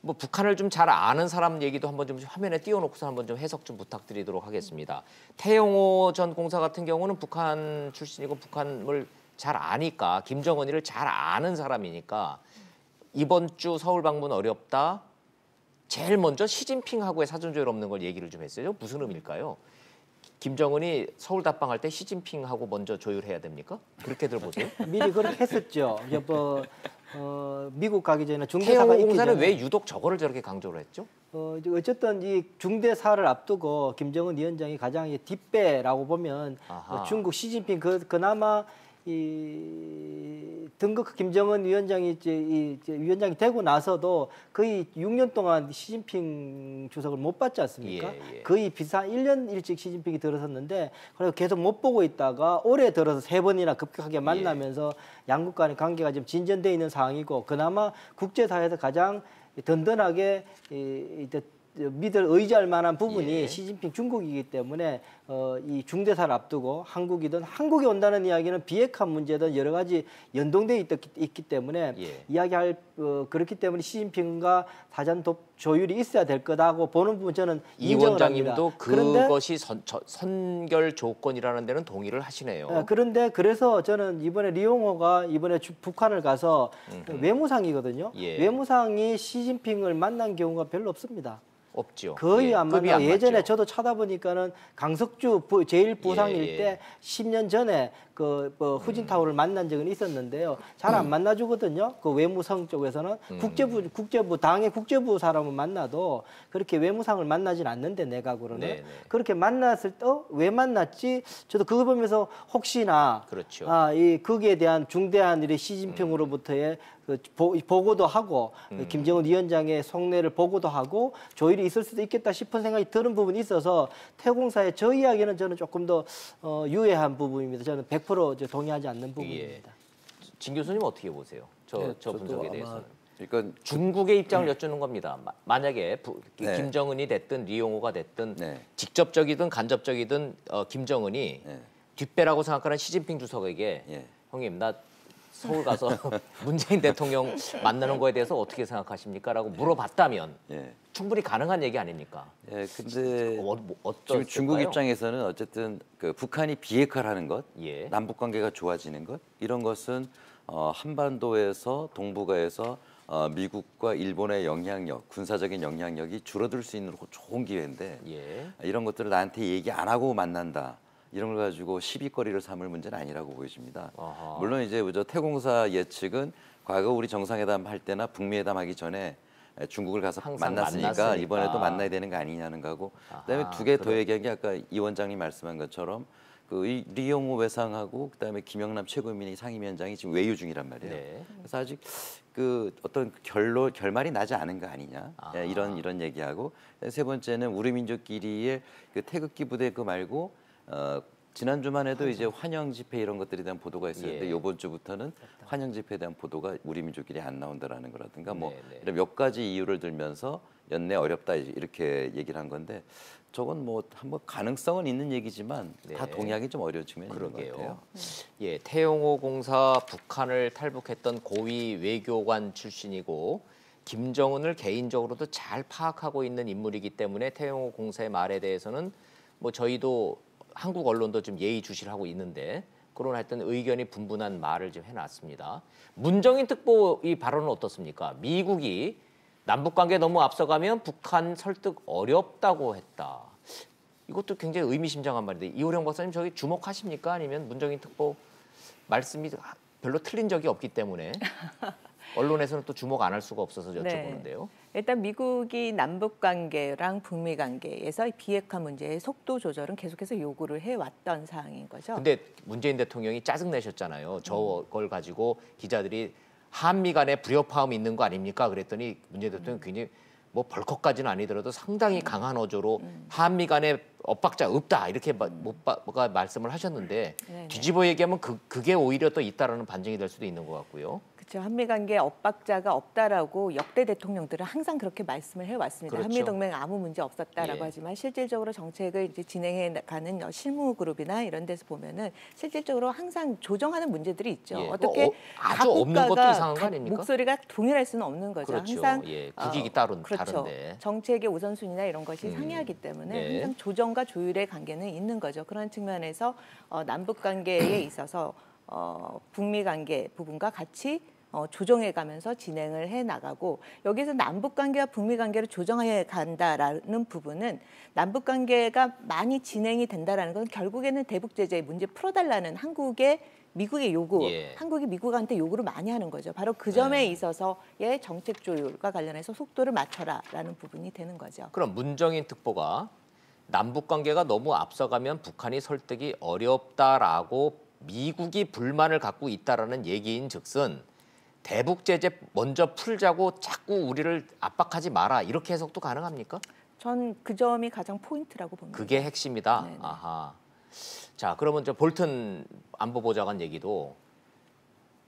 뭐 북한을 좀 잘 아는 사람 얘기도 한번 좀 화면에 띄워놓고서 한번 좀 해석 좀 부탁드리도록 하겠습니다. 태영호 전 공사 같은 경우는 북한 출신이고 북한을 잘 아니까 김정은이를 잘 아는 사람이니까 이번 주 서울 방문 어렵다. 제일 먼저 시진핑하고의 사전조율 없는 걸 얘기를 좀 했어요. 무슨 의미일까요? 김정은이 서울 답방할 때 시진핑하고 먼저 조율해야 됩니까? 그렇게들 보세요. 미리 그렇게 했었죠. 미국 가기 전에 중대사가 태영호 있기 공사는 전에 왜 유독 저거를 저렇게 강조를 했죠? 어쨌든 이 중대사를 앞두고 김정은 위원장이 가장 뒷배라고 보면 아하. 중국 시진핑 그나마 이 등극 김정은 위원장이 이제 위원장이 되고 나서도 거의 6년 동안 시진핑 주석을 못 봤지 않습니까? 예. 거의 비슷한 1년 일찍 시진핑이 들어섰는데 그리고 계속 못 보고 있다가 올해 들어서 3번이나 급격하게 만나면서 양국 간의 관계가 좀 진전돼 있는 상황이고 그나마 국제사회에서 가장 든든하게 믿을 의지할 만한 부분이 예. 시진핑 중국이기 때문에 이 중대사를 앞두고 한국이든 한국에 온다는 이야기는 비핵화 문제든 여러 가지 연동돼 있기 때문에 예. 이야기할 그렇기 때문에 시진핑과 사전 조율이 있어야 될 거다고 보는 부분 저는 이 인정을 합니다. 원장님도 그런데 그것이 선결 조건이라는 데는 동의를 하시네요. 그런데 그래서 저는 이번에 리용호가 이번에 북한을 가서 외무상이거든요. 예. 외무상이 시진핑을 만난 경우가 별로 없습니다. 없죠. 거의 예, 안 급이 만나고 안 예전에 맞죠. 저도 찾아보니까는 강석주 제1부상일 예. 때 10년 전에 후진타오를 만난 적은 있었는데요. 잘 안 만나주거든요. 그 외무성 쪽에서는 국제부 당의 국제부 사람을 만나도 그렇게 외무상을 만나진 않는데 내각으로는 네네. 그렇게 만났을 때 왜 만났지? 저도 그거 보면서 혹시나 그렇죠. 이 거기에 대한 중대한 일이 시진핑으로부터의 보고도 하고 김정은 위원장의 속내를 보고도 하고 조율이 있을 수도 있겠다 싶은 생각이 드는 부분이 있어서 태공사의 저 이야기는 저는 조금 더 유해한 부분입니다. 저는 100% 동의하지 않는 부분입니다. 진 교수님 어떻게 보세요? 저 저도 분석에 아마 대해서는. 그러니까 중국의 입장을 여쭈는 겁니다. 만약에 네. 김정은이 됐든 리용호가 됐든 네. 직접적이든 간접적이든 김정은이 네. 뒷배라고 생각하는 시진핑 주석에게 예. 형님 나 서울 가서 문재인 대통령 만나는 거에 대해서 어떻게 생각하십니까? 라고 물어봤다면 예. 충분히 가능한 얘기 아닙니까? 예, 근데 어떤 지금 중국 입장에서는 어쨌든 그 북한이 비핵화를 하는 것, 예. 남북 관계가 좋아지는 것 이런 것은 한반도에서 동북아에서 미국과 일본의 영향력, 군사적인 영향력이 줄어들 수 있는 좋은 기회인데 예. 이런 것들을 나한테 얘기 안 하고 만난다. 이런 걸 가지고 시비거리를 삼을 문제는 아니라고 보여집니다. 아하. 물론 이제 태공사 예측은 과거 우리 정상회담 할 때나 북미회담 하기 전에 중국을 가서 항상 만났으니까 만났으니까. 이번에도 만나야 되는 거 아니냐는 거고 그다음에 아하, 두 개 더 그래. 얘기한 게 아까 이 원장님 말씀한 것처럼 이 리용호 외상하고 그다음에 김영남 최고민의 상임위원장이 지금 외유 중이란 말이에요. 네. 그래서 아직 어떤 결말이 나지 않은 거 아니냐 이런 얘기하고 세 번째는 우리 민족끼리의 그 태극기 부대 그 말고 지난 주만 해도 이제 환영 집회 이런 것들에 대한 보도가 있었는데 이번 주부터는 환영 집회에 대한 보도가 우리 민족끼리 안 나온다라는 거라든가 뭐 이런 몇 가지 이유를 들면서 연내 어렵다 이렇게 얘기를 한 건데 저건 뭐 한번 가능성은 있는 얘기지만 다 동의하기 좀 어려운 측면이 있는 것 같아요. 예, 태영호 공사 북한을 탈북했던 고위 외교관 출신이고 김정은을 개인적으로도 잘 파악하고 있는 인물이기 때문에 태영호 공사의 말에 대해서는 뭐 저희도 한국 언론도 좀 예의주시를 하고 있는데 그런 하여튼 의견이 분분한 말을 좀 해놨습니다. 문정인 특보 이 발언은 어떻습니까? 미국이 남북관계 너무 앞서가면 북한 설득 어렵다고 했다. 이것도 굉장히 의미심장한 말인데 이호령 박사님 저기 주목하십니까? 아니면 문정인 특보 말씀이 별로 틀린 적이 없기 때문에 언론에서는 또 주목 안 할 수가 없어서 여쭤보는데요. 일단 미국이 남북 관계랑 북미 관계에서 비핵화 문제의 속도 조절은 계속해서 요구를 해왔던 사항인 거죠. 근데 문재인 대통령이 짜증 내셨잖아요. 저걸 가지고 기자들이 한미 간에 불협화음이 있는 거 아닙니까? 그랬더니 문재인 대통령 굉장히 뭐 벌컥까지는 아니더라도 상당히 강한 어조로 한미 간에 엇박자 없다 이렇게 뭐가 말씀을 하셨는데 네네. 뒤집어 얘기하면 그게 오히려 또 있다라는 반증이 될 수도 있는 것 같고요. 그렇죠. 한미 관계에 엇박자가 없다라고 역대 대통령들은 항상 그렇게 말씀을 해왔습니다. 그렇죠. 한미 동맹 아무 문제 없었다라고 예. 하지만 실질적으로 정책을 이제 진행해가는 실무 그룹이나 이런 데서 보면은 실질적으로 항상 조정하는 문제들이 있죠. 예. 어떻게 아주 각 없는 것도 국가가 이상한 거 각 아닙니까? 목소리가 동일할 수는 없는 거죠. 그렇죠. 항상 예. 국익이 그렇죠. 다른데. 정책의 우선순위나 이런 것이 상이하기 때문에 네. 항상 조정과 조율의 관계는 있는 거죠. 그런 측면에서 남북 관계에 있어서 북미 관계 부분과 같이 조정해 가면서 진행을 해 나가고 여기서 남북 관계와 북미 관계를 조정해 간다라는 부분은 남북 관계가 많이 진행이 된다라는 건 결국에는 대북 제재 문제 풀어달라는 미국의 요구, 예. 한국이 미국한테 요구를 많이 하는 거죠. 바로 그 점에 있어서의 정책 조율과 관련해서 속도를 맞춰라라는 부분이 되는 거죠. 그럼 문정인 특보가 남북 관계가 너무 앞서가면 북한이 설득이 어렵다라고 미국이 불만을 갖고 있다라는 얘기인즉슨 대북 제재 먼저 풀자고 자꾸 우리를 압박하지 마라 이렇게 해석도 가능합니까? 전 그 점이 가장 포인트라고 봅니다. 그게 핵심이다. 네네. 아하. 자, 그러면 저 볼튼 안보보좌관 얘기도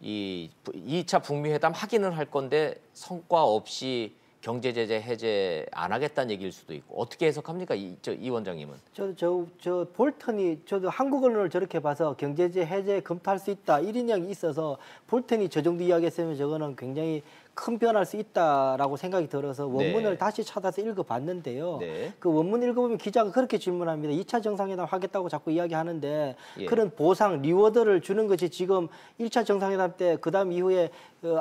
이 2차 북미 회담 하기는 할 건데 성과 없이 경제 제재 해제 안 하겠다는 얘기일 수도 있고 어떻게 해석합니까? 이 원장님은? 저 볼턴이 저도 한국 언론을 저렇게 봐서 경제제 해제 검토할 수 있다 1인형이 있어서 볼턴이 저 정도 이야기했으면 저거는 굉장히 큰 변화할 수 있다라고 생각이 들어서 원문을 다시 찾아서 읽어봤는데요. 네. 그 원문 읽어보면 기자가 그렇게 질문합니다. 2차 정상회담 하겠다고 자꾸 이야기하는데 예. 그런 보상, 리워드를 주는 것이 지금 1차 정상회담 때 그다음 이후에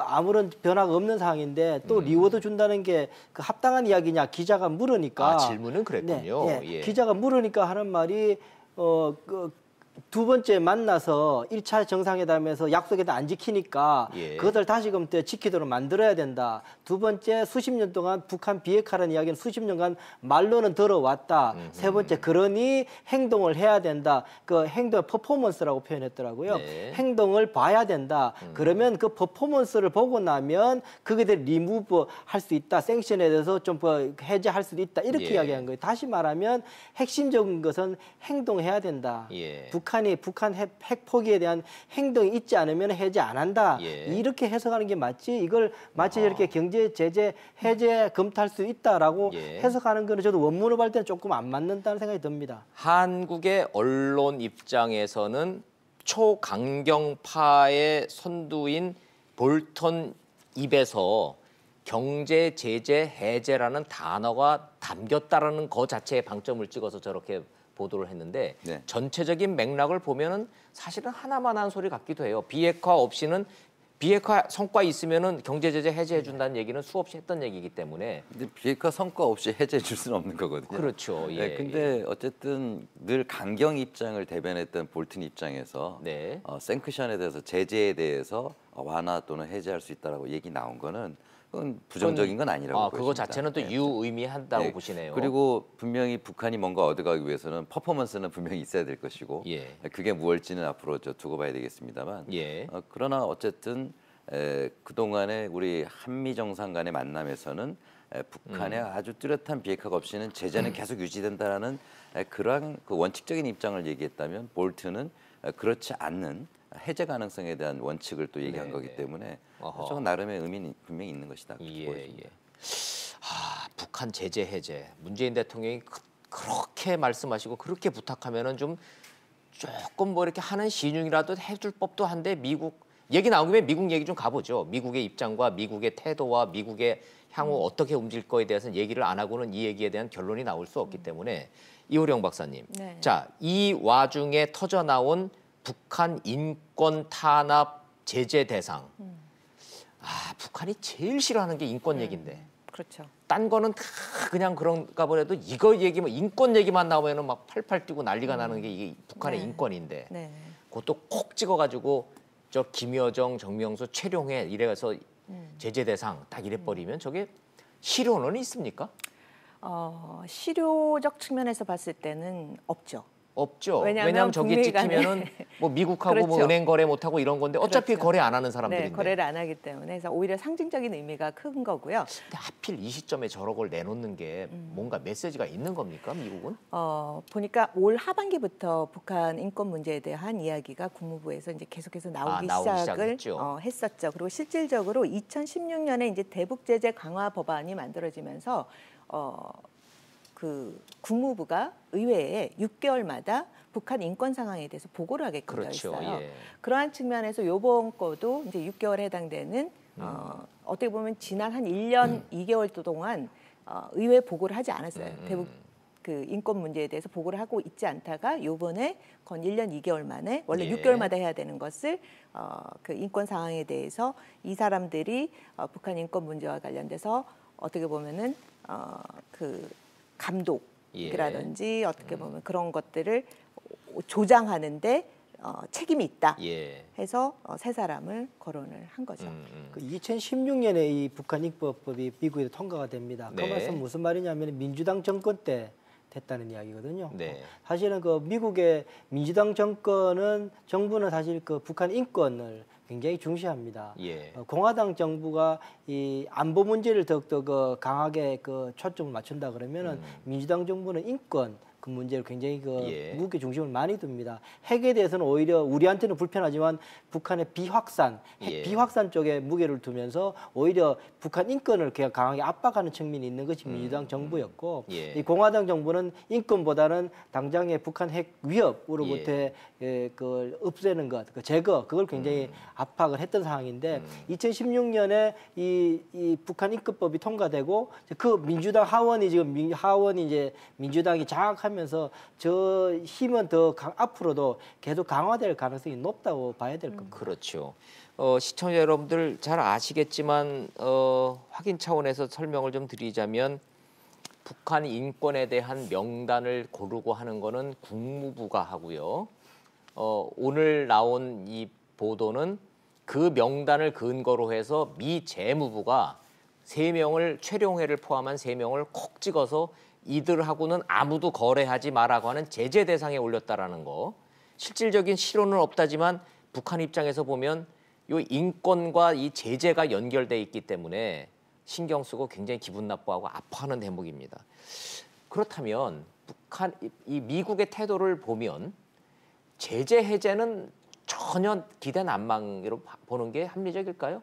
아무런 변화가 없는 상황인데 또 리워드 준다는 게 그 합당한 이야기냐 기자가 물으니까 질문은 그랬군요. 네, 예. 기자가 물으니까 하는 말이 두 번째 만나서 1차 정상회담에서 약속에도 안 지키니까 예. 그것을 다시금 또 지키도록 만들어야 된다. 두 번째 수십 년 동안 북한 비핵화라는 이야기는 수십 년간 말로는 들어왔다. 세 번째 그러니 행동을 해야 된다. 그 행동 퍼포먼스라고 표현했더라고요. 네. 행동을 봐야 된다. 그러면 그 퍼포먼스를 보고 나면 그게 대 리무브 할 수 있다. 생션에 대해서 좀 해제할 수도 있다. 이렇게 예. 이야기한 거예요. 다시 말하면 핵심적인 것은 행동해야 된다. 예. 북한 핵 포기에 대한 행동이 있지 않으면 해제 안 한다. 예. 이렇게 해석하는 게 맞지. 이걸 마치 이렇게 경제 제재 해제 검토할 수 있다라고 예. 해석하는 거는 저도 원문을 볼 때는 조금 안 맞는다는 생각이 듭니다. 한국의 언론 입장에서는 초강경파의 선두인 볼턴 입에서 경제 제재 해제라는 단어가 담겼다라는 것 자체에 방점을 찍어서 저렇게 보도를 했는데 네. 전체적인 맥락을 보면은 사실은 하나만 한 소리 같기도 해요. 비핵화 없이는 비핵화 성과 있으면은 경제 제재 해제해 준다는 얘기는 수없이 했던 얘기이기 때문에 근데 비핵화 성과 없이 해제해 줄 수는 없는 거거든요. 그렇죠. 예. 네, 근데 어쨌든 늘 강경 입장을 대변했던 볼튼 입장에서 네. 생크션에 대해서 제재에 대해서 완화 또는 해제할 수 있다라고 얘기 나온 거는 그건 부정적인 건 아니라고 그거 보십니다. 자체는 또 네. 유의미한다고 네. 보시네요. 그리고 분명히 북한이 뭔가 얻어가기 위해서는 퍼포먼스는 분명히 있어야 될 것이고 예. 그게 무엇일지는 앞으로 두고 봐야 되겠습니다만 예. 그러나 어쨌든 그동안에 우리 한미 정상 간의 만남에서는 북한의 아주 뚜렷한 비핵화가 없이는 제재는 계속 유지된다라는 그러한 그 원칙적인 입장을 얘기했다면 볼트는 그렇지 않는 해제 가능성에 대한 원칙을 또 얘기한 네, 거기 네. 때문에 어허. 저건 나름의 의미는 분명히 있는 것이다. 그렇게 예, 보여집니다. 예. 북한 제재 해제. 문재인 대통령이 그렇게 말씀하시고 그렇게 부탁하면은 좀 조금 뭐 이렇게 하는 시늉이라도 해줄 법도 한데 미국 얘기 나온 김에 미국 얘기 좀 가보죠. 미국의 입장과 미국의 태도와 미국의 향후 어떻게 움직일 거에 대해서는 얘기를 안 하고는 이 얘기에 대한 결론이 나올 수 없기 때문에 이호령 박사님. 네. 자, 이 와중에 터져 나온 북한 인권 탄압 제재 대상. 북한이 제일 싫어하는 게 인권 얘기인데. 그렇죠. 딴 거는 다 그냥 그런가 보래도 이거 얘기만 인권 얘기만 나오면은 막 팔팔 뛰고 난리가 나는 게 이게 북한의 네. 인권인데. 네. 그것도 콕 찍어가지고 저 김여정, 정명수, 최룡해 이래서 제재 대상 딱 이래 버리면 저게 실효는 있습니까? 실효적 측면에서 봤을 때는 없죠. 없죠. 왜냐하면 왜냐하면 저기 북미 간에 찍히면은 뭐 미국하고 뭐 그렇죠. 은행 거래 못 하고 이런 건데 어차피 그렇죠. 거래 안 하는 사람들인데. 네, 거래를 안 하기 때문에 그래서 오히려 상징적인 의미가 큰 거고요. 근데 하필 이 시점에 저런 걸 내놓는 게 뭔가 메시지가 있는 겁니까, 미국은? 보니까 올 하반기부터 북한 인권 문제에 대한 이야기가 국무부에서 이제 계속해서 나오기 시작을 시작했죠. 했었죠. 그리고 실질적으로 2016년에 이제 대북 제재 강화 법안이 만들어지면서 그 국무부가 의회에 6개월마다 북한 인권 상황에 대해서 보고를 하게끔 되어 그렇죠. 있어요. 예. 그러한 측면에서 이번 거도 이제 6개월에 해당되는 어떻게 보면 지난 한 1년 2개월 동안 의회 보고를 하지 않았어요. 대북 그 인권 문제에 대해서 보고를 하고 있지 않다가 요번에 건 1년 2개월 만에 원래 예. 6개월마다 해야 되는 것을 그 인권 상황에 대해서 이 사람들이 북한 인권 문제와 관련돼서 어떻게 보면은 그 감독이라든지 어떻게 보면 그런 것들을 조장하는데 책임이 있다 예. 해서 세 사람을 거론을 한 거죠. 그 2016년에 이 북한 인권법이 미국에서 통과가 됩니다. 그 네. 말씀 무슨 말이냐면 민주당 정권 때 됐다는 이야기거든요. 네. 사실은 그 미국의 민주당 정부는 사실 그 북한 인권을 굉장히 중시합니다. 예. 공화당 정부가 이 안보 문제를 더욱더 그 강하게 그 초점을 맞춘다 그러면은 민주당 정부는 인권 그 문제를 굉장히 그 예. 무게 중심을 많이 둡니다. 핵에 대해서는 오히려 우리한테는 불편하지만 북한의 비확산, 핵 예. 비확산 쪽에 무게를 두면서 오히려 북한 인권을 그냥 강하게 압박하는 측면이 있는 것이 민주당 정부였고 예. 이 공화당 정부는 인권보다는 당장의 북한 핵 위협으로부터의 그걸 없애는 것, 그 제거 그걸 굉장히 압박을 했던 상황인데 2016년에 이 북한 인권법이 통과되고 그 민주당 하원이 지금 하원이 이제 민주당이 장악하면서 저 힘은 더 앞으로도 계속 강화될 가능성이 높다고 봐야 될 겁니다. 그렇죠. 시청자 여러분들 잘 아시겠지만 확인 차원에서 설명을 좀 드리자면 북한 인권에 대한 명단을 고르고 하는 거는 국무부가 하고요. 오늘 나온 이 보도는 그 명단을 근거로 해서 미 재무부가 3명을 최룡해를 포함한 3명을 콕 찍어서 이들하고는 아무도 거래하지 마라고 하는 제재 대상에 올렸다라는 거. 실질적인 실효는 없다지만 북한 입장에서 보면 이 인권과 이 제재가 연결돼 있기 때문에 신경 쓰고 굉장히 기분 나빠하고 아파하는 대목입니다. 그렇다면 북한 이 미국의 태도를 보면 제재 해제는 전혀 기대 난망으로 보는 게 합리적일까요?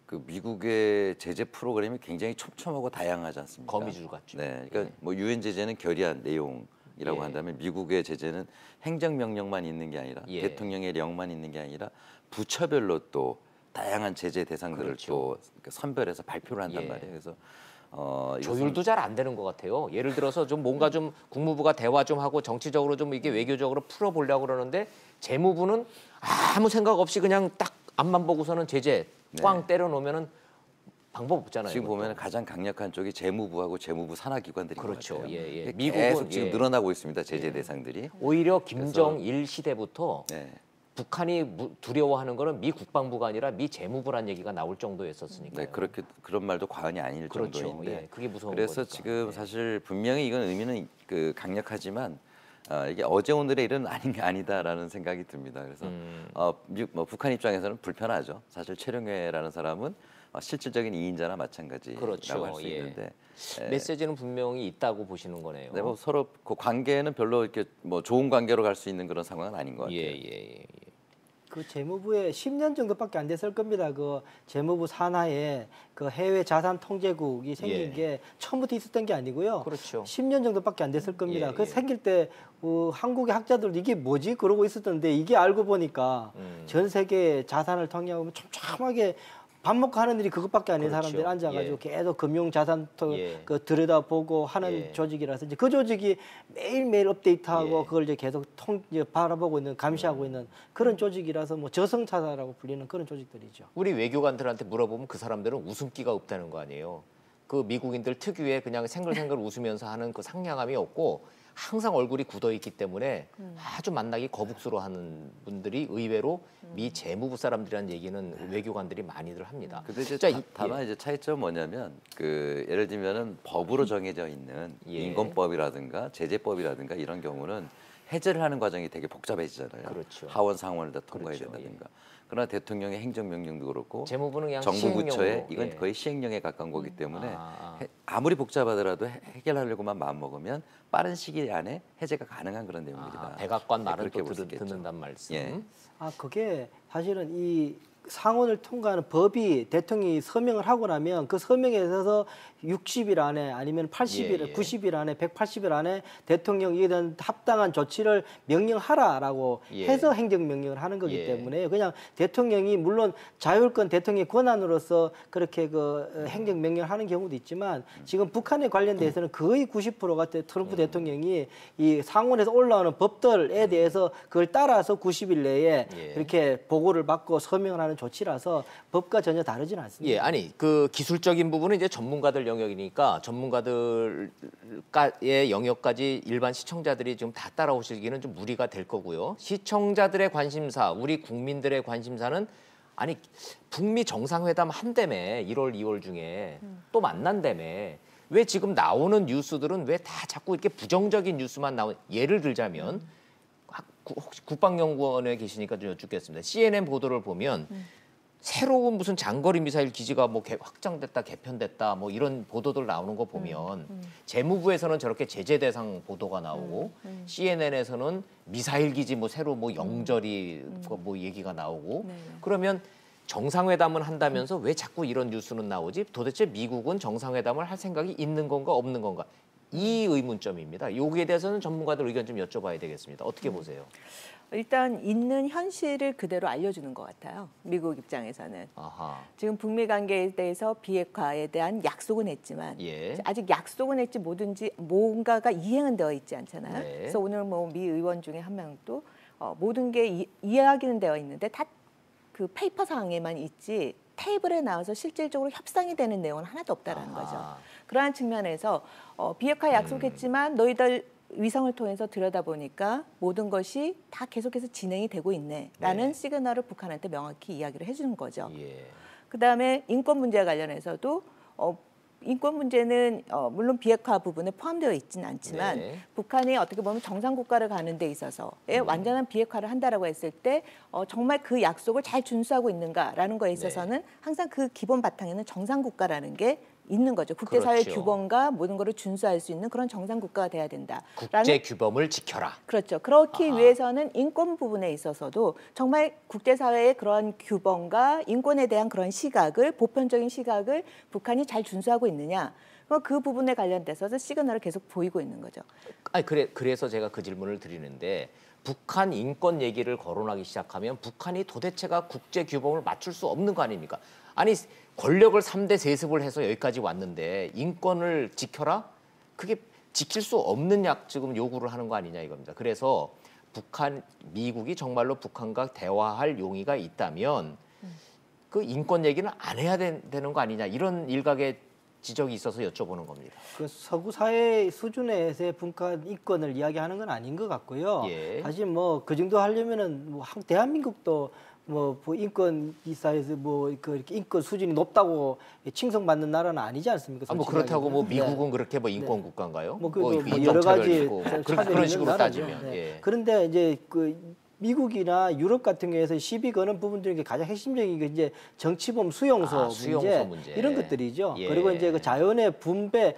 그 미국의 제재 프로그램이 굉장히 촘촘하고 다양하지 않습니까? 거미줄 같죠. 네, 그러니까 뭐 유엔 제재는 결의안 내용이라고 예. 한다면 미국의 제재는 행정명령만 있는 게 아니라 예. 대통령의 령만 있는 게 아니라 부처별로 또 다양한 제재 대상들을 그렇죠. 또 선별해서 발표를 한단 예. 말이에요. 그래서 조율도 잘 안 되는 것 같아요. 예를 들어서 좀 뭔가 좀 국무부가 대화 좀 하고 정치적으로 좀 이게 외교적으로 풀어보려고 그러는데 재무부는 아무 생각 없이 그냥 딱 앞만 보고서는 제재 꽝 때려 놓으면은 방법 없잖아요. 지금 이것도. 보면 가장 강력한 쪽이 재무부하고 재무부 산하기관들인 그렇죠. 것 같아요. 예, 예. 미국은 미국은 계속 지금 예. 늘어나고 있습니다. 제재 대상들이. 오히려 김정일 시대부터 네. 북한이 두려워하는 거는 미 국방부가 아니라 미 재무부란 얘기가 나올 정도였었으니까요. 네, 그렇게 그런 말도 과언이 아닐 그렇죠. 정도인데. 예, 그게 무서운 그래서 거니까. 지금 네. 사실 분명히 이건 의미는 강력하지만 이게 어제 오늘의 일은 아니다라는 생각이 듭니다. 그래서 북한 입장에서는 불편하죠. 사실 최룡해라는 사람은 실질적인 이인자나 마찬가지라고 그렇죠. 할 수 예. 있는데 메시지는 분명히 있다고 보시는 거네요. 네, 뭐 서로 그 관계는 별로 이렇게 뭐 좋은 관계로 갈 수 있는 그런 상황은 아닌 것 같아요. 예. 그 재무부에 10년 정도밖에 안 됐을 겁니다. 그 재무부 산하에 그 해외 자산 통제국이 생긴 예. 게 처음부터 있었던 게 아니고요. 그렇죠. 10년 정도밖에 안 됐을 겁니다. 예, 그 예. 생길 때 한국의 학자들도 이게 뭐지 그러고 있었던데 이게 알고 보니까 전 세계 자산을 통계하면 촘촘하게 밥 먹고 하는 일이 그것밖에 아닌 그렇죠. 사람들이 앉아가지고 예. 계속 금융 자산 예. 그 들여다보고 하는 예. 조직이라서 이제 그 조직이 매일매일 업데이트하고 예. 그걸 이제 계속 이제 바라보고 있는 감시하고 있는 그런 조직이라서 뭐 저승사자라고 불리는 그런 조직들이죠. 우리 외교관들한테 물어보면 그 사람들은 웃음기가 없다는 거 아니에요. 그 미국인들 특유의 그냥 생글생글 웃으면서 하는 그 상냥함이 없고 항상 얼굴이 굳어 있기 때문에 아주 만나기 거북스러워하는 분들이 의외로 미 재무부 사람들이라는 얘기는 외교관들이 많이들 합니다. 근데 이제 자, 다만 이제 차이점은 뭐냐면 그 예를 들면은 법으로 정해져 있는 예. 인권법이라든가 제재법이라든가 이런 경우는 해제를 하는 과정이 되게 복잡해지잖아요. 그렇죠. 하원 상원을 다 통과해야 그렇죠. 된다든가. 그러나 대통령의 행정명령도 그렇고 재무부는 그냥 정부 시행령으로, 부처에 이건 예. 거의 시행령에 가까운 거기 때문에 아. 아무리 복잡하더라도 해결하려고만 마음 먹으면 빠른 시기 안에 해제가 가능한 그런 내용들이다. 백악관 말은 그렇게 또 볼수 있겠죠. 듣는단 말씀. 예. 그게 사실은 이 상원을 통과하는 법이 대통령이 서명을 하고 나면 그 서명에 있어서 60일 안에 아니면 80일, 예, 예. 90일 안에, 180일 안에 대통령이 이에 대한 합당한 조치를 명령하라라고 예. 해서 행정명령을 하는 거기 예. 때문에 그냥 대통령이 물론 자율권 대통령의 권한으로서 그렇게 그 행정명령을 하는 경우도 있지만 지금 북한에 관련돼서는 거의 90%가 트럼프 대통령이 이 상원에서 올라오는 법들에 대해서 그걸 따라서 90일 내에 예. 이렇게 보고를 받고 서명을 하는 조치라서 법과 전혀 다르지는 않습니다. 예, 아니 그 기술적인 부분은 이제 전문가들 영역이니까 전문가들의 영역까지 일반 시청자들이 지금 다 따라오시기는 좀 무리가 될 거고요. 시청자들의 관심사, 우리 국민들의 관심사는 아니 북미 정상회담 한다며 1월, 2월 중에 또 만난다며 왜 지금 나오는 뉴스들은 왜 다 자꾸 이렇게 부정적인 뉴스만 나오? 예를 들자면. 혹시 국방연구원에 계시니까 좀 여쭙겠습니다. CNN 보도를 보면 새로운 무슨 장거리 미사일 기지가 뭐 확장됐다, 개편됐다, 뭐 이런 보도들 나오는 거 보면 재무부에서는 저렇게 제재 대상 보도가 나오고 CNN에서는 미사일 기지 뭐 새로 뭐 영절이 뭐 얘기가 나오고 그러면 정상회담은 한다면서 왜 자꾸 이런 뉴스는 나오지? 도대체 미국은 정상회담을 할 생각이 있는 건가 없는 건가? 이 의문점입니다. 여기에 대해서는 전문가들 의견 좀 여쭤봐야 되겠습니다. 어떻게 보세요? 일단 있는 현실을 그대로 알려주는 것 같아요. 미국 입장에서는. 아하. 지금 북미 관계에 대해서 비핵화에 대한 약속은 했지만 예. 아직 약속은 했지 뭐든지 뭔가가 이행은 되어 있지 않잖아요. 네. 그래서 오늘 뭐 미 의원 중에 한 명도 모든 게 이야기는 되어 있는데 다 그 페이퍼 상에만 있지 테이블에 나와서 실질적으로 협상이 되는 내용은 하나도 없다라는 거죠. 그러한 측면에서 비핵화 약속했지만 너희들 위성을 통해서 들여다보니까 모든 것이 다 계속해서 진행이 되고 있네라는 네. 시그널을 북한한테 명확히 이야기를 해주는 거죠. 예. 그다음에 인권 문제와 관련해서도 인권 문제는 물론 비핵화 부분에 포함되어 있지는 않지만 네. 북한이 어떻게 보면 정상 국가를 가는 데 있어서의 완전한 비핵화를 한다라고 했을 때 정말 그 약속을 잘 준수하고 있는가라는 거에 있어서는 항상 그 기본 바탕에는 정상 국가라는 게 있는 거죠. 국제사회 그렇죠. 규범과 모든 것을 준수할 수 있는 그런 정상 국가가 돼야 된다. 국제 규범을 지켜라. 그렇죠. 그렇기 위해서는 인권 부분에 있어서도 정말 국제사회의 그런 규범과 인권에 대한 그런 시각을 보편적인 시각을 북한이 잘 준수하고 있느냐. 그 부분에 관련돼서 시그널을 계속 보이고 있는 거죠. 아니 그래서 제가 그 질문을 드리는데 북한 인권 얘기를 거론하기 시작하면 북한이 도대체가 국제 규범을 맞출 수 없는 거 아닙니까? 아니 권력을 3대 세습을 해서 여기까지 왔는데 인권을 지켜라? 그게 지킬 수 없는 지금 요구를 하는 거 아니냐 이겁니다. 그래서 미국이 정말로 북한과 대화할 용의가 있다면 그 인권 얘기는 안 해야 되는 거 아니냐 이런 일각의 지적이 있어서 여쭤보는 겁니다. 그 서구 사회 수준에서의 북한 인권을 이야기하는 건 아닌 것 같고요. 예. 사실 뭐 그 정도 하려면은 뭐 대한민국도 뭐 인권 기사에서 뭐 그 이렇게 인권 수준이 높다고 칭송받는 나라는 아니지 않습니까? 뭐 솔직하게. 그렇다고 뭐 네. 미국은 그렇게 뭐 인권 국가인가요? 뭐, 인권 여러 가지 차별이고 그런 식으로 나라죠. 따지면 네. 예. 그런데 이제 그 미국이나 유럽 같은 경우에서 시비 거는 부분들이 가장 핵심적인 게 이제 정치범 수용소, 수용소 문제. 이런 것들이죠. 예. 그리고 이제 그 자연의 분배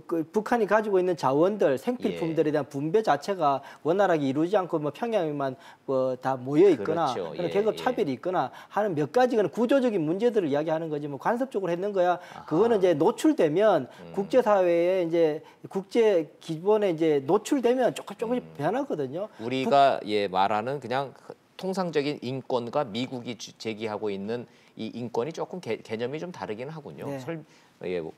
그 북한이 가지고 있는 자원들, 생필품들에 대한 분배 자체가 원활하게 이루어지지 않고 뭐 평양에만 뭐 다 모여 있거나 그렇죠. 그런 예, 계급 예. 차별이 있거나 하는 몇 가지 그런 구조적인 문제들을 이야기하는 거지 뭐 간섭적으로 했는 거야. 그거는 이제 노출되면 국제 사회에 이제 국제 기본에 이제 노출되면 조금씩 변하거든요. 우리가 말하는 그냥 통상적인 인권과 미국이 제기하고 있는 이 인권이 조금 개념이 좀 다르긴 하군요. 네.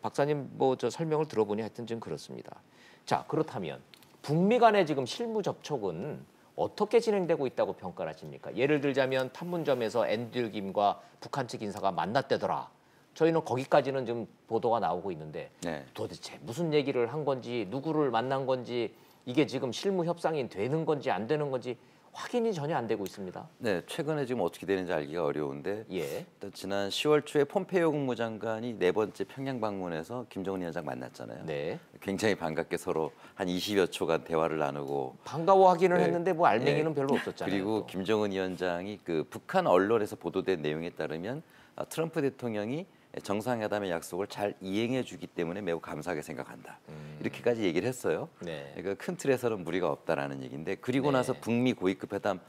박사님 뭐 저 설명을 들어보니 하여튼 좀 그렇습니다. 자, 그렇다면 북미 간의 지금 실무 접촉은 어떻게 진행되고 있다고 평가를 하십니까? 예를 들자면 판문점에서 앤드류 김과 북한 측 인사가 만났대더라. 저희는 거기까지는 좀 보도가 나오고 있는데 네. 도대체 무슨 얘기를 한 건지 누구를 만난 건지 이게 지금 실무 협상이 되는 건지 안 되는 건지 확인이 전혀 안 되고 있습니다. 네, 최근에 지금 어떻게 되는지 알기가 어려운데 예. 일단 지난 10월 초에 폼페이오 국무장관이 4번째 평양 방문해서 김정은 위원장 만났잖아요. 네. 굉장히 반갑게 서로 한 20여 초간 대화를 나누고 반가워하기는 네. 했는데 뭐 알맹이는 예. 별로 없었잖아요. 그리고 또. 김정은 위원장이 그 북한 언론에서 보도된 내용에 따르면 트럼프 대통령이 정상회담의 약속을 잘 이행해 주기 때문에 매우 감사하게 생각한다. 이렇게까지 얘기를 했어요. 네. 그러니까 큰 틀에서는 무리가 없다라는 얘기인데 그리고 네. 나서 북미 고위급 회담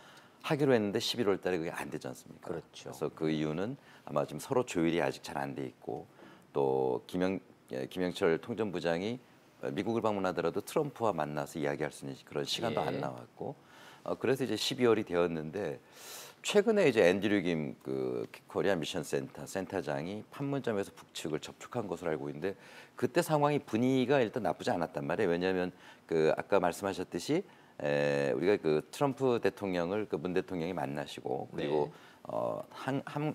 하기로 했는데 11월 달에 그게 안 되지 않습니까? 그렇죠. 그래서 그 이유는 아마 지금 서로 조율이 아직 잘 안 돼 있고 또 김영철 통전부장이 미국을 방문하더라도 트럼프와 만나서 이야기할 수 있는 그런 시간도 안 나왔고 그래서 이제 12월이 되었는데 최근에 이제 앤드류 김 그 코리아 미션 센터장이 판문점에서 북측을 접촉한 것으로 알고 있는데 그때 상황이 분위기가 일단 나쁘지 않았단 말이에요. 왜냐하면 그 아까 말씀하셨듯이 우리가 그 트럼프 대통령을 그 문 대통령이 만나시고 그리고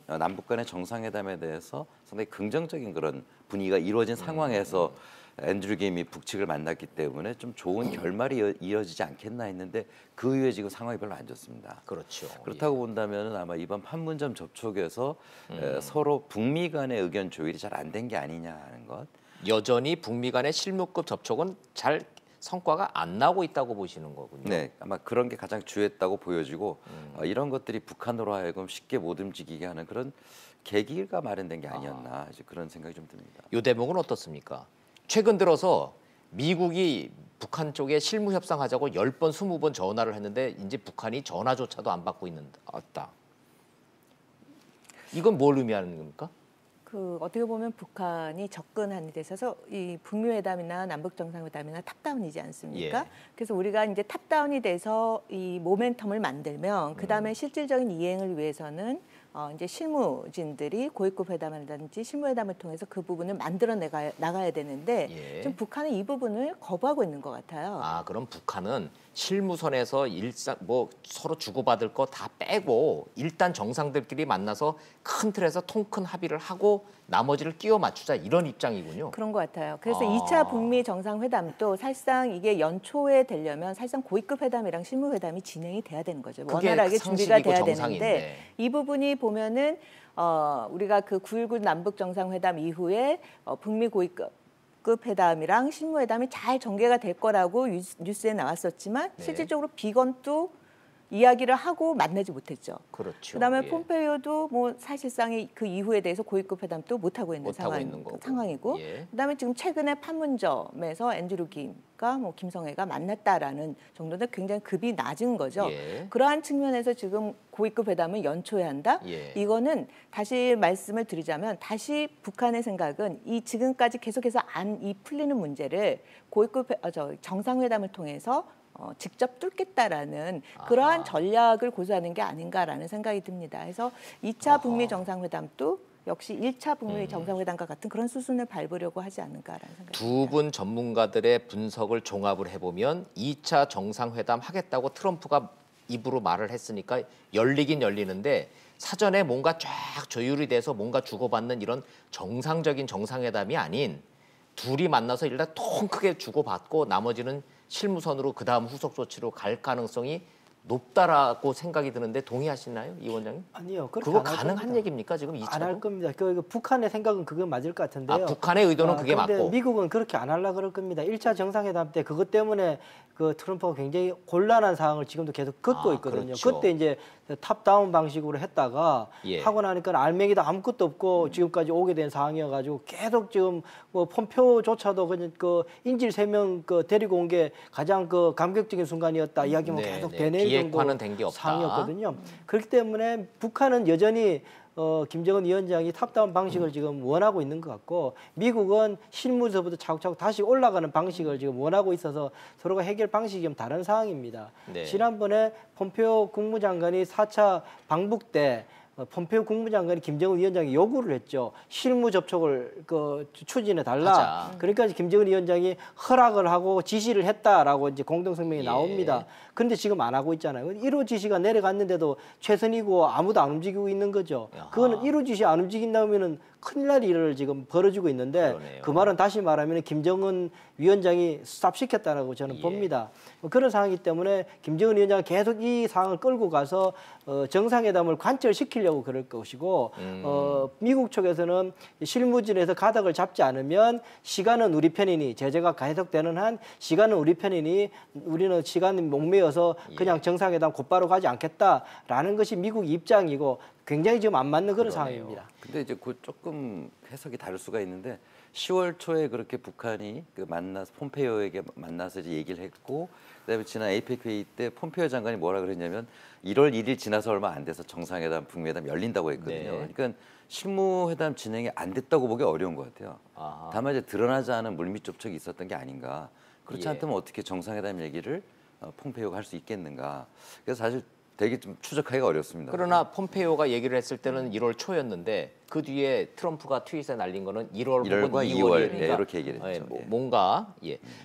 남북 간의 정상회담에 대해서 상당히 긍정적인 그런 분위기가 이루어진 상황에서 앤드류 김이 북측을 만났기 때문에 좀 좋은 결말이 이어지지 않겠나 했는데 그 이후에 지금 상황이 별로 안 좋습니다. 그렇죠. 그렇다고 본다면 아마 이번 판문점 접촉에서 서로 북미 간의 의견 조율이 잘 안 된 게 아니냐 하는 것. 여전히 북미 간의 실무급 접촉은 잘 성과가 안 나고 있다고 보시는 거군요. 네, 아마 그런 게 가장 주했다고 보여지고 이런 것들이 북한으로 하여금 쉽게 못 움직이게 하는 그런 계기가 마련된 게 아니었나 이제 그런 생각이 좀 듭니다. 이 대목은 어떻습니까? 최근 들어서 미국이 북한 쪽에 실무 협상하자고 10번, 20번 전화를 했는데 이제 북한이 전화조차도 안 받고 있다. 이건 뭘 의미하는 겁니까? 그 어떻게 보면 북한이 접근하는 데 있어서 이 북미 회담이나 남북 정상회담이나 탑다운이지 않습니까? 예. 그래서 우리가 이제 탑다운이 돼서 이 모멘텀을 만들면 그 다음에 실질적인 이행을 위해서는 이제 실무진들이 고위급 회담이라든지 실무회담을 통해서 그 부분을 만들어 나가야 되는데 예. 좀 북한은 이 부분을 거부하고 있는 것 같아요. 아, 그럼 북한은 실무선에서 뭐 서로 주고받을 거 다 빼고 일단 정상들끼리 만나서 큰 틀에서 통큰 합의를 하고 나머지를 끼워 맞추자 이런 입장이군요. 그런 것 같아요. 그래서 2차 북미 정상회담도 사실상 이게 연초에 되려면 사실상 고위급 회담이랑 실무회담이 진행이 돼야 되는 거죠. 그게 원활하게 준비가 상식이고 돼야 정상인데. 되는데 이 부분이 보면은 우리가 그 9.19 남북 정상회담 이후에 북미 고위급 회담이랑 실무회담이 잘 전개가 될 거라고 뉴스에 나왔었지만 네. 실질적으로 비건도 이야기를 하고 만나지 못했죠. 그렇죠. 그다음에 예. 폼페이오도 뭐 사실상의 그 이후에 대해서 고위급 회담도 못 하고 있는 못하고 있는 거고. 상황이고, 예. 그다음에 지금 최근에 판문점에서 앤드류 김과 뭐 김성애가 만났다라는 정도는 굉장히 급이 낮은 거죠. 예. 그러한 측면에서 지금 고위급 회담을 연초에 한다. 예. 이거는 다시 말씀을 드리자면 다시 북한의 생각은 이 지금까지 계속해서 이 풀리는 문제를 고위급 정상회담을 통해서 직접 뚫겠다라는 그러한 전략을 고수하는 게 아닌가라는 생각이 듭니다. 그래서 2차 북미 정상회담도 역시 1차 북미 정상회담과 같은 그런 수순을 밟으려고 하지 않을까라는 생각이 두 듭니다. 분 전문가들의 분석을 종합을 해보면 2차 정상회담 하겠다고 트럼프가 입으로 말을 했으니까 열리긴 열리는데 사전에 뭔가 쫙 조율이 돼서 뭔가 주고받는 이런 정상적인 정상회담이 아닌 둘이 만나서 일단 통 크게 주고받고 나머지는 실무선으로 그다음 후속 조치로 갈 가능성이 높다라고 생각이 드는데 동의하시나요, 이 원장님? 아니요. 그거 가능한 얘기입니까 지금 이 안 할 차로? 겁니다. 그 북한의 생각은 그건 맞을 것 같은데요. 북한의 의도는 그게 근데 맞고. 미국은 그렇게 안 하려고 그럴 겁니다. 1차 정상회담 때 그것 때문에 그 트럼프가 굉장히 곤란한 상황을 지금도 계속 겪고 있거든요. 그렇죠. 그때 이제 탑다운 방식으로 했다가 예. 하고 나니까 알맹이도 아무것도 없고 지금까지 오게 된 상황이어가지고 계속 지금 뭐 폼페오조차도 그 인질 3명 그 데리고 온 게 가장 그 감격적인 순간이었다 이야기만 네, 계속 네. 되뇌일 비핵화는 정도 된게 없다. 상황이었거든요. 그렇기 때문에 북한은 여전히 김정은 위원장이 탑다운 방식을 지금 원하고 있는 것 같고 미국은 실무서부터 차곡차곡 다시 올라가는 방식을 지금 원하고 있어서 서로가 해결 방식이 좀 다른 상황입니다. 네. 지난번에 폼페오 국무장관이 4차 방북 때 폼페오 국무장관이 김정은 위원장이 요구를 했죠. 실무 접촉을 추진해 달라. 하자. 그러니까 김정은 위원장이 허락을 하고 지시를 했다라고 이제 공동 성명이 예. 나옵니다. 그런데 지금 안 하고 있잖아요. 1호 지시가 내려갔는데도 최선이고 아무도 안 움직이고 있는 거죠. 야하. 그거는 1호 지시 안 움직인다면은 큰일 날 일을 지금 벌어지고 있는데 그러네요. 그 말은 다시 말하면 김정은 위원장이 스탑시켰다라고 저는 예. 봅니다. 그런 상황이기 때문에 김정은 위원장은 계속 이 상황을 끌고 가서 정상회담을 관철시키려고 그럴 것이고 미국 쪽에서는 실무진에서 가닥을 잡지 않으면 시간은 우리 편이니 제재가 계속되는 한 시간은 우리 편이니 우리는 시간 목매여서 그냥 정상회담 곧바로 가지 않겠다라는 것이 미국 입장이고 굉장히 지금 안 맞는 그런 상황입니다. 근데 이제 그 조금 해석이 다를 수가 있는데 10월 초에 그렇게 북한이 그 만나서 폼페이오에게 만나서 이제 얘기를 했고 그다음에 지난 APEC 회의 때 폼페이오 장관이 뭐라 그랬냐면 1월 1일 지나서 얼마 안 돼서 정상회담 북미회담 열린다고 했거든요. 네. 그러니까 실무회담 진행이 안 됐다고 보기 어려운 것 같아요. 아하. 다만 이제 드러나지 않은 물밑 접촉이 있었던 게 아닌가. 그렇지 예. 않다면 어떻게 정상회담 얘기를 폼페이오가 할 수 있겠는가. 그래서 사실 되게 좀 추적하기가 어렵습니다. 그러나 pompeo가 얘기를 했을 때는 1월 초였는데 그 뒤에 트럼프가 트윗에 날린 거는 1월 혹은 1월과 2월 예, 이렇게 얘기를 했죠. 예. 뭔가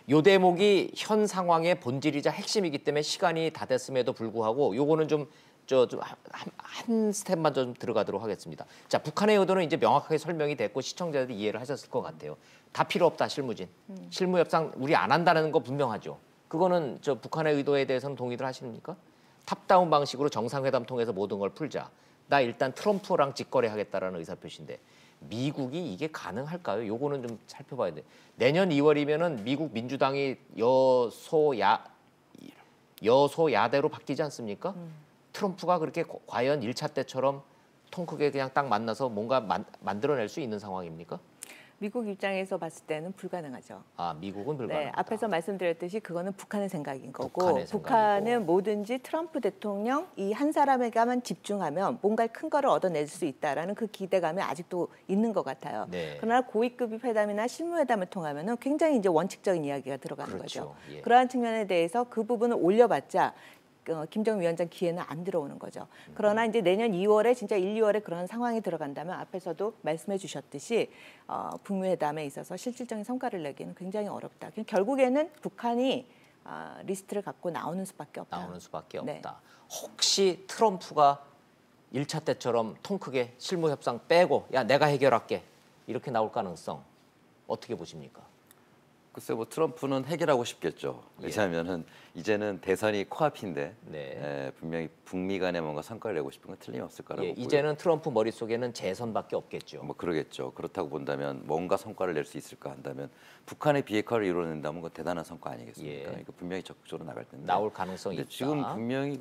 요 대목이 현 상황의 본질이자 핵심이기 때문에 시간이 다 됐음에도 불구하고 요거는 좀 한 스텝만 좀 들어가도록 하겠습니다. 자, 북한의 의도는 이제 명확하게 설명이 됐고 시청자들이 이해를 하셨을 것 같아요. 다 필요 없다 실무진. 실무 협상 우리 안 한다는 거 분명하죠. 그거는 저 북한의 의도에 대해서는 동의들 하십니까? 탑다운 방식으로 정상회담 통해서 모든 걸 풀자. 나 일단 트럼프랑 직거래하겠다라는 의사표시인데 미국이 이게 가능할까요? 요거는 좀 살펴봐야 돼. 내년 2월이면은 미국 민주당이 여소야대로 바뀌지 않습니까? 트럼프가 그렇게 과연 1차 때처럼 통 크게 그냥 딱 만나서 뭔가 만들어낼 수 있는 상황입니까? 미국 입장에서 봤을 때는 불가능하죠. 아, 미국은 불가능하다. 네, 앞에서 말씀드렸듯이 그거는 북한의 생각인 거고 북한의 북한은 생각이고. 뭐든지 트럼프 대통령 이 한 사람에게만 집중하면 뭔가 큰 거를 얻어낼 수 있다라는 그 기대감이 아직도 있는 것 같아요. 네. 그러나 고위급 회담이나 실무회담을 통하면은 굉장히 이제 원칙적인 이야기가 들어가는 그렇죠. 거죠. 예. 그러한 측면에 대해서 그 부분을 올려봤자 김정은 위원장 기회는 안 들어오는 거죠. 그러나 이제 내년 2월에 진짜 1, 2월에 그런 상황이 들어간다면 앞에서도 말씀해 주셨듯이 북미 회담에 있어서 실질적인 성과를 내기는 굉장히 어렵다. 결국에는 북한이 리스트를 갖고 나오는 수밖에 없다. 나오는 수밖에 네. 없다. 혹시 트럼프가 1차 때처럼 통 크게 실무 협상 빼고 야 내가 해결할게 이렇게 나올 가능성 어떻게 보십니까? 글쎄 뭐 트럼프는 해결하고 싶겠죠. 왜냐하면은 이제는 대선이 코앞인데 네. 분명히 북미 간에 뭔가 성과를 내고 싶은 건 틀림없을 거라고 보고요. 이제는 트럼프 머릿속에는 재선밖에 없겠죠. 뭐 그러겠죠. 그렇다고 본다면 뭔가 성과를 낼 수 있을까 한다면 북한의 비핵화를 이뤄낸다면 그건 대단한 성과 아니겠습니까? 예. 그러니까 분명히 적극적으로 나갈 텐데. 나올 가능성이 근데 있다. 지금 분명히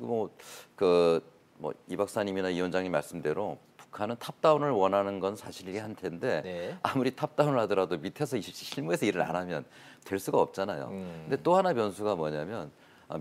이 박사님이나 이 원장님 말씀대로 북한은 탑다운을 원하는 건 사실이긴 한 텐데 네. 아무리 탑다운을 하더라도 밑에서 실무에서 일을 안 하면 될 수가 없잖아요. 근데 또 하나 변수가 뭐냐면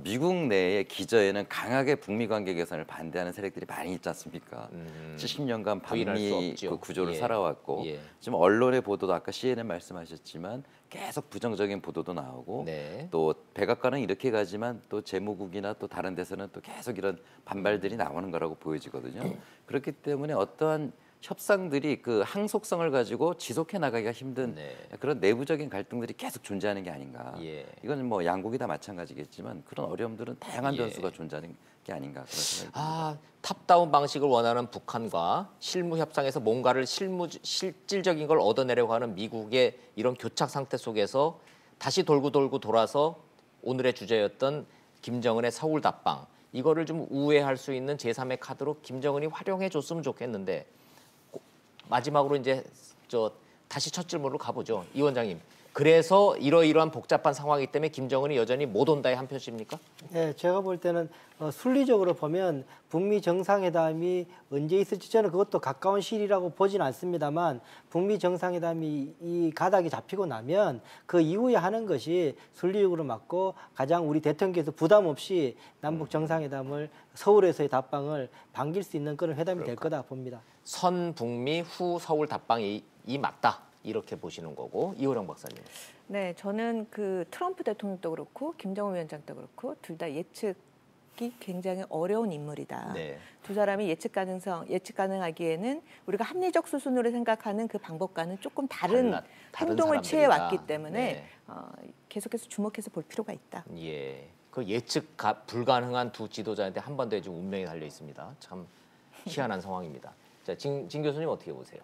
미국 내의 기저에는 강하게 북미 관계 개선을 반대하는 세력들이 많이 있지 않습니까? 70년간 부인할 수 반미 없죠. 그 구조를 예. 살아왔고 예. 지금 언론의 보도도 아까 CNN 말씀하셨지만 계속 부정적인 보도도 나오고 네. 또 백악관은 이렇게 가지만 또 재무국이나 또 다른 데서는 또 계속 이런 반발들이 나오는 거라고 보여지거든요. 그렇기 때문에 어떠한 협상들이 그 항속성을 가지고 지속해 나가기가 힘든 네. 그런 내부적인 갈등들이 계속 존재하는 게 아닌가. 예. 이건 뭐 양국이 다 마찬가지겠지만 그런 어려움들은 다양한 예. 변수가 존재하는 게 아닌가 그런 생각이 듭니다. 아, 탑다운 방식을 원하는 북한과 실무 협상에서 뭔가를 실질적인 걸 얻어내려고 하는 미국의 이런 교착 상태 속에서 다시 돌고 돌아서 오늘의 주제였던 김정은의 서울 답방, 이거를 좀 우회할 수 있는 제3의 카드로 김정은이 활용해 줬으면 좋겠는데, 마지막으로 이제 다시 첫 질문으로 가보죠. 이 원장님. 그래서 이러이러한 복잡한 상황이기 때문에 김정은이 여전히 못 온다의 한 표시입니까? 네, 제가 볼 때는 순리적으로 보면 북미 정상회담이 언제 있을지 저는 그것도 가까운 시일이라고 보진 않습니다만, 북미 정상회담이 이 가닥이 잡히고 나면 그 이후에 하는 것이 순리적으로 맞고 가장 우리 대통령께서 부담 없이 남북 정상회담을, 서울에서의 답방을 반길 수 있는 그런 회담이 될 거다 봅니다. 선 북미 후 서울 답방이 맞다, 이렇게 보시는 거고. 이호령 박사님. 네, 저는 그 트럼프 대통령도 그렇고 김정은 위원장도 그렇고 둘 다 예측이 굉장히 어려운 인물이다. 네. 두 사람이 예측 가능하기에는 우리가 합리적 수순으로 생각하는 그 방법과는 조금 다른 행동을 취해 왔기 때문에 네. 계속해서 주목해서 볼 필요가 있다. 예, 그 예측 불가능한 두 지도자한테 한 번도 지금 운명이 달려 있습니다. 참 희한한 상황입니다. 자, 진 교수님 어떻게 보세요?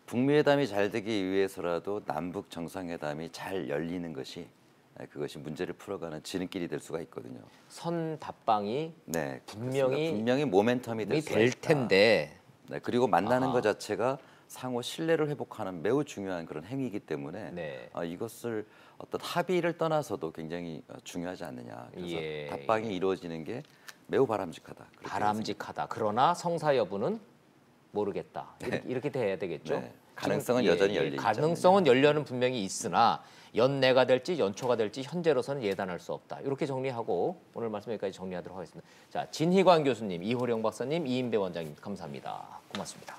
북미회담이 잘 되기 위해서라도 남북 정상회담이 잘 열리는 것이 그것이 문제를 풀어가는 지름길이 될 수가 있거든요. 선 답방이 네, 분명히 모멘텀이 될 수가 될 있다. 텐데. 네, 그리고 만나는 아하. 것 자체가 상호 신뢰를 회복하는 매우 중요한 그런 행위이기 때문에 네. 이것을 어떤 합의를 떠나서도 굉장히 중요하지 않느냐. 그래서 예. 답방이 이루어지는 게 매우 바람직하다. 그렇게 바람직하다. 그러나 성사 여부는 모르겠다. 이렇게 돼야 되겠죠. 네. 가능성은 지금, 여전히 열려 있지 가능성은 열려는 분명히 있으나 연내가 될지 연초가 될지 현재로서는 예단할 수 없다. 이렇게 정리하고 오늘 말씀 여기까지 정리하도록 하겠습니다. 자, 진희광 교수님, 이호령 박사님, 이인배 원장님 감사합니다. 고맙습니다.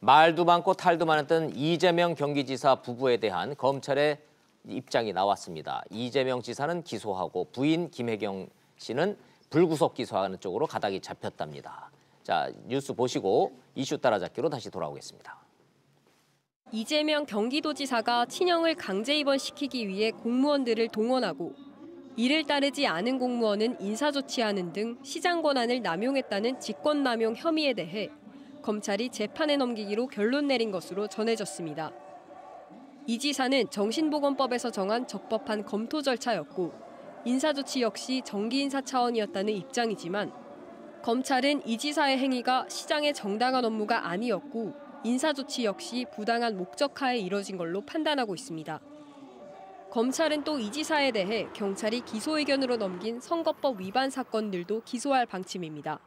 말도 많고 탈도 많았던 이재명 경기지사 부부에 대한 검찰의 입장이 나왔습니다. 이재명 지사는 기소하고 부인 김혜경 씨는 불구속 기소하는 쪽으로 가닥이 잡혔답니다. 자, 뉴스 보시고 이슈 따라잡기로 다시 돌아오겠습니다. 이재명 경기도지사가 친형을 강제 입원시키기 위해 공무원들을 동원하고 이를 따르지 않은 공무원은 인사조치하는 등 시장 권한을 남용했다는 직권남용 혐의에 대해 검찰이 재판에 넘기기로 결론 내린 것으로 전해졌습니다. 이 지사는 정신보건법에서 정한 적법한 검토 절차였고 인사조치 역시 정기인사 차원이었다는 입장이지만 검찰은 이 지사의 행위가 시장의 정당한 업무가 아니었고 인사조치 역시 부당한 목적하에 이뤄진 걸로 판단하고 있습니다. 검찰은 또 이 지사에 대해 경찰이 기소 의견으로 넘긴 선거법 위반 사건들도 기소할 방침입니다.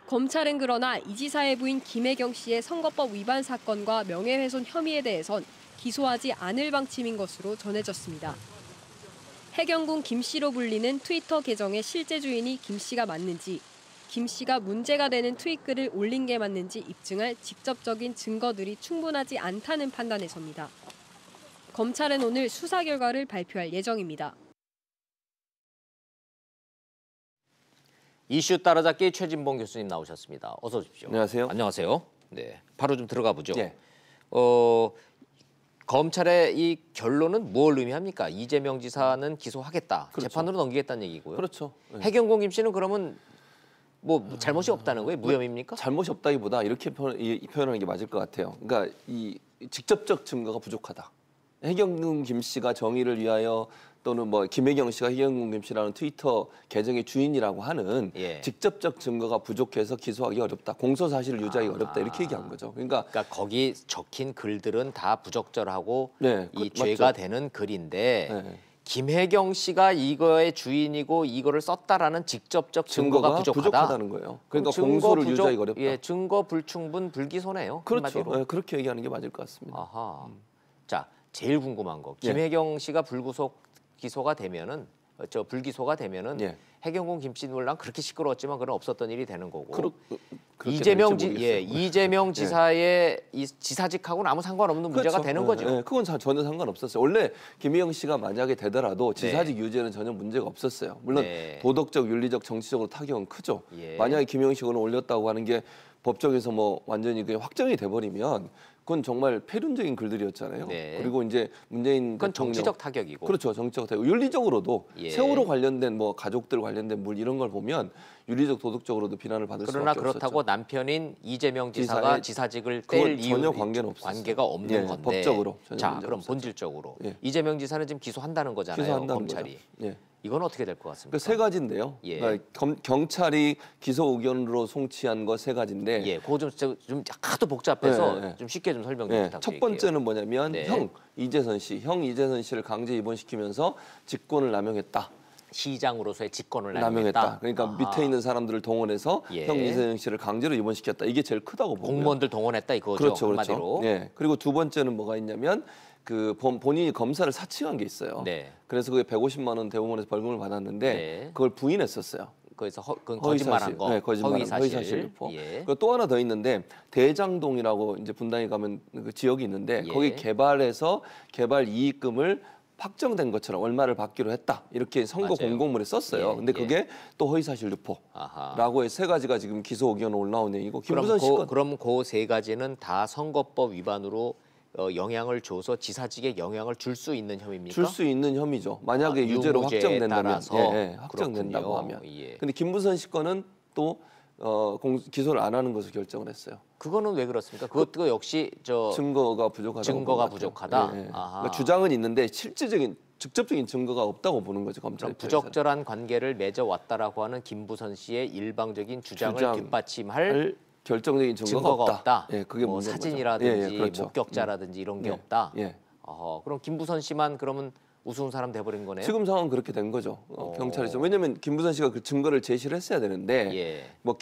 검찰은 그러나 이 지사의 부인 김혜경 씨의 선거법 위반 사건과 명예훼손 혐의에 대해선 기소하지 않을 방침인 것으로 전해졌습니다. 해경군 김 씨로 불리는 트위터 계정의 실제 주인이 김 씨가 맞는지, 김 씨가 문제가 되는 트윗글을 올린 게 맞는지 입증할 직접적인 증거들이 충분하지 않다는 판단에 섭니다. 검찰은 오늘 수사 결과를 발표할 예정입니다. 이슈 따라잡기 최진봉 교수님 나오셨습니다. 어서 오십시오. 안녕하세요. 안녕하세요. 네, 바로 좀 들어가 보죠. 예. 검찰의 이 결론은 뭘 의미합니까? 이재명 지사는 기소하겠다, 그렇죠. 재판으로 넘기겠다는 얘기고요. 그렇죠. 예. 해경공 김 씨는 그러면 뭐 잘못이 없다는 거예요? 무혐의입니까? 잘못이 없다기보다 이렇게 표현하는 게 맞을 것 같아요. 그러니까 이 직접적 증거가 부족하다. 해경군 김 씨가 정의를 위하여 또는 뭐 김혜경 씨가 해경군 김 씨라는 트위터 계정의 주인이라고 하는 예. 직접적 증거가 부족해서 기소하기 어렵다. 공소 사실을 유지하기 어렵다. 이렇게 얘기한 거죠. 그러니까 거기 적힌 글들은 다 부적절하고 네, 이 맞죠. 죄가 되는 글인데 네. 김혜경 씨가 이거의 주인이고 이거를 썼다라는 직접적 증거가 부족하다는 거예요. 그러니까 증거 공소를 부족, 유지하기 어렵다. 예, 증거 불충분 불기소네요. 그렇죠. 한마디로. 예, 그렇게 얘기하는 게 맞을 것 같습니다. 아하. 자, 제일 궁금한 거. 예. 김혜경 씨가 불구속 기소가 되면은 불기소가 되면은 예. 해경군 김씨 논란 그렇게 시끄러웠지만 그건 없었던 일이 되는 거고. 그렇게 이재명 될지 모르겠어요. 이재명 지사의 이 지사직하고는 아무 상관없는 문제가 그렇죠. 되는 거죠. 네, 그건 전혀 상관없었어요. 원래 김희영 씨가 만약에 되더라도 지사직 유지에는 전혀 문제가 없었어요. 물론 네. 도덕적, 윤리적, 정치적으로 타격은 크죠. 예. 만약에 김희영 씨가 올렸다고 하는 게 법정에서 뭐 완전히 그게 확정이 돼버리면 그건 정말 폐륜적인 글들이었잖아요. 네. 그리고 이제 문재인 그건 대통령 정치적 타격이고. 그렇죠. 정치적 타격. 윤리적으로도 예. 세월호 관련된 뭐 가족들 관련된 물 이런 걸 보면 윤리적 도덕적으로도 비난을 받을 그러나 수밖에 그렇다고 없었죠. 남편인 이재명 지사가 지사의 지사직을 그건 뗄 전혀 이유 관계는 없었어요. 관계가 없는 예, 건데. 법적으로 전혀 자, 문제가 그럼 없었죠. 본질적으로 예. 이재명 지사는 지금 기소한다는 거잖아요. 기소한다는 검찰이. 거죠. 예. 이건 어떻게 될 것 같습니까? 그 세 가지인데요. 예. 그러니까 경찰이 기소 의견으로 송치한 거 세 가지인데 예, 그거 좀 하도 복잡해서 예, 예. 좀 쉽게 좀 설명 좀 예, 부탁드릴게요. 첫 번째는 뭐냐면 네. 형 이재선 씨를 강제 입원시키면서 직권을 남용했다. 시장으로서의 직권을 남용했다. 그러니까 아하. 밑에 있는 사람들을 동원해서 예. 형 이재선 씨를 강제로 입원시켰다. 이게 제일 크다고 보고요. 공무원들 동원했다 이거죠. 그렇죠, 한마디로. 그렇죠. 예. 그리고 두 번째는 뭐가 있냐면 그 본인이 검사를 사칭한 게 있어요. 네. 그래서 그게 150만 원 대법원에서 벌금을 받았는데 네. 그걸 부인했었어요. 거기서 그건 허위 거짓말한 사실, 거, 네, 거짓말한 허위 사실. 허위 유포. 예. 그리고 또 하나 더 있는데 대장동이라고 이제 분당에 가면 그 지역이 있는데 예. 거기 개발해서 개발 이익금을 확정된 것처럼 얼마를 받기로 했다 이렇게 선거 맞아요. 공고문에 썼어요. 예, 근데 예. 그게 또 허위사실 아하. 유포라고 해서 세 가지가 지금 기소 의견으로 올라온 얘기고 김부선 씨건 그럼 그 세 가지는 다 선거법 위반으로 영향을 줘서 지사직에 영향을 줄 수 있는 혐의입니까? 줄 수 있는 혐의죠. 만약에 유죄로 유무죄에 확정된다면, 따라서 확정된다고 그렇군요. 하면. 예. 근데 김부선 씨 건은 또 기소를 안 하는 것을 결정을 했어요. 그거는 왜 그렇습니까? 그것도 역시 증거가 부족하다. 증거가 부족하다? 예, 예. 아하. 그러니까 주장은 있는데 직접적인 증거가 없다고 보는 거죠 검찰 그럼 입장에서는. 부적절한 관계를 맺어왔다라고 하는 김부선 씨의 일방적인 주장을 주장. 뒷받침할 결정적인 증거가 없다. 예, 그게 뭐 문제인 거죠. 사진이라든지 예, 예, 그렇죠. 목격자라든지 이런 게 예, 없다. 예. 그럼 김부선 씨만 그러면 우스운 사람 돼버린 거네요. 지금 상황은 그렇게 된 거죠. 경찰에서. 왜냐하면 김부선 씨가 그 증거를 제시를 했어야 되는데 예. 뭐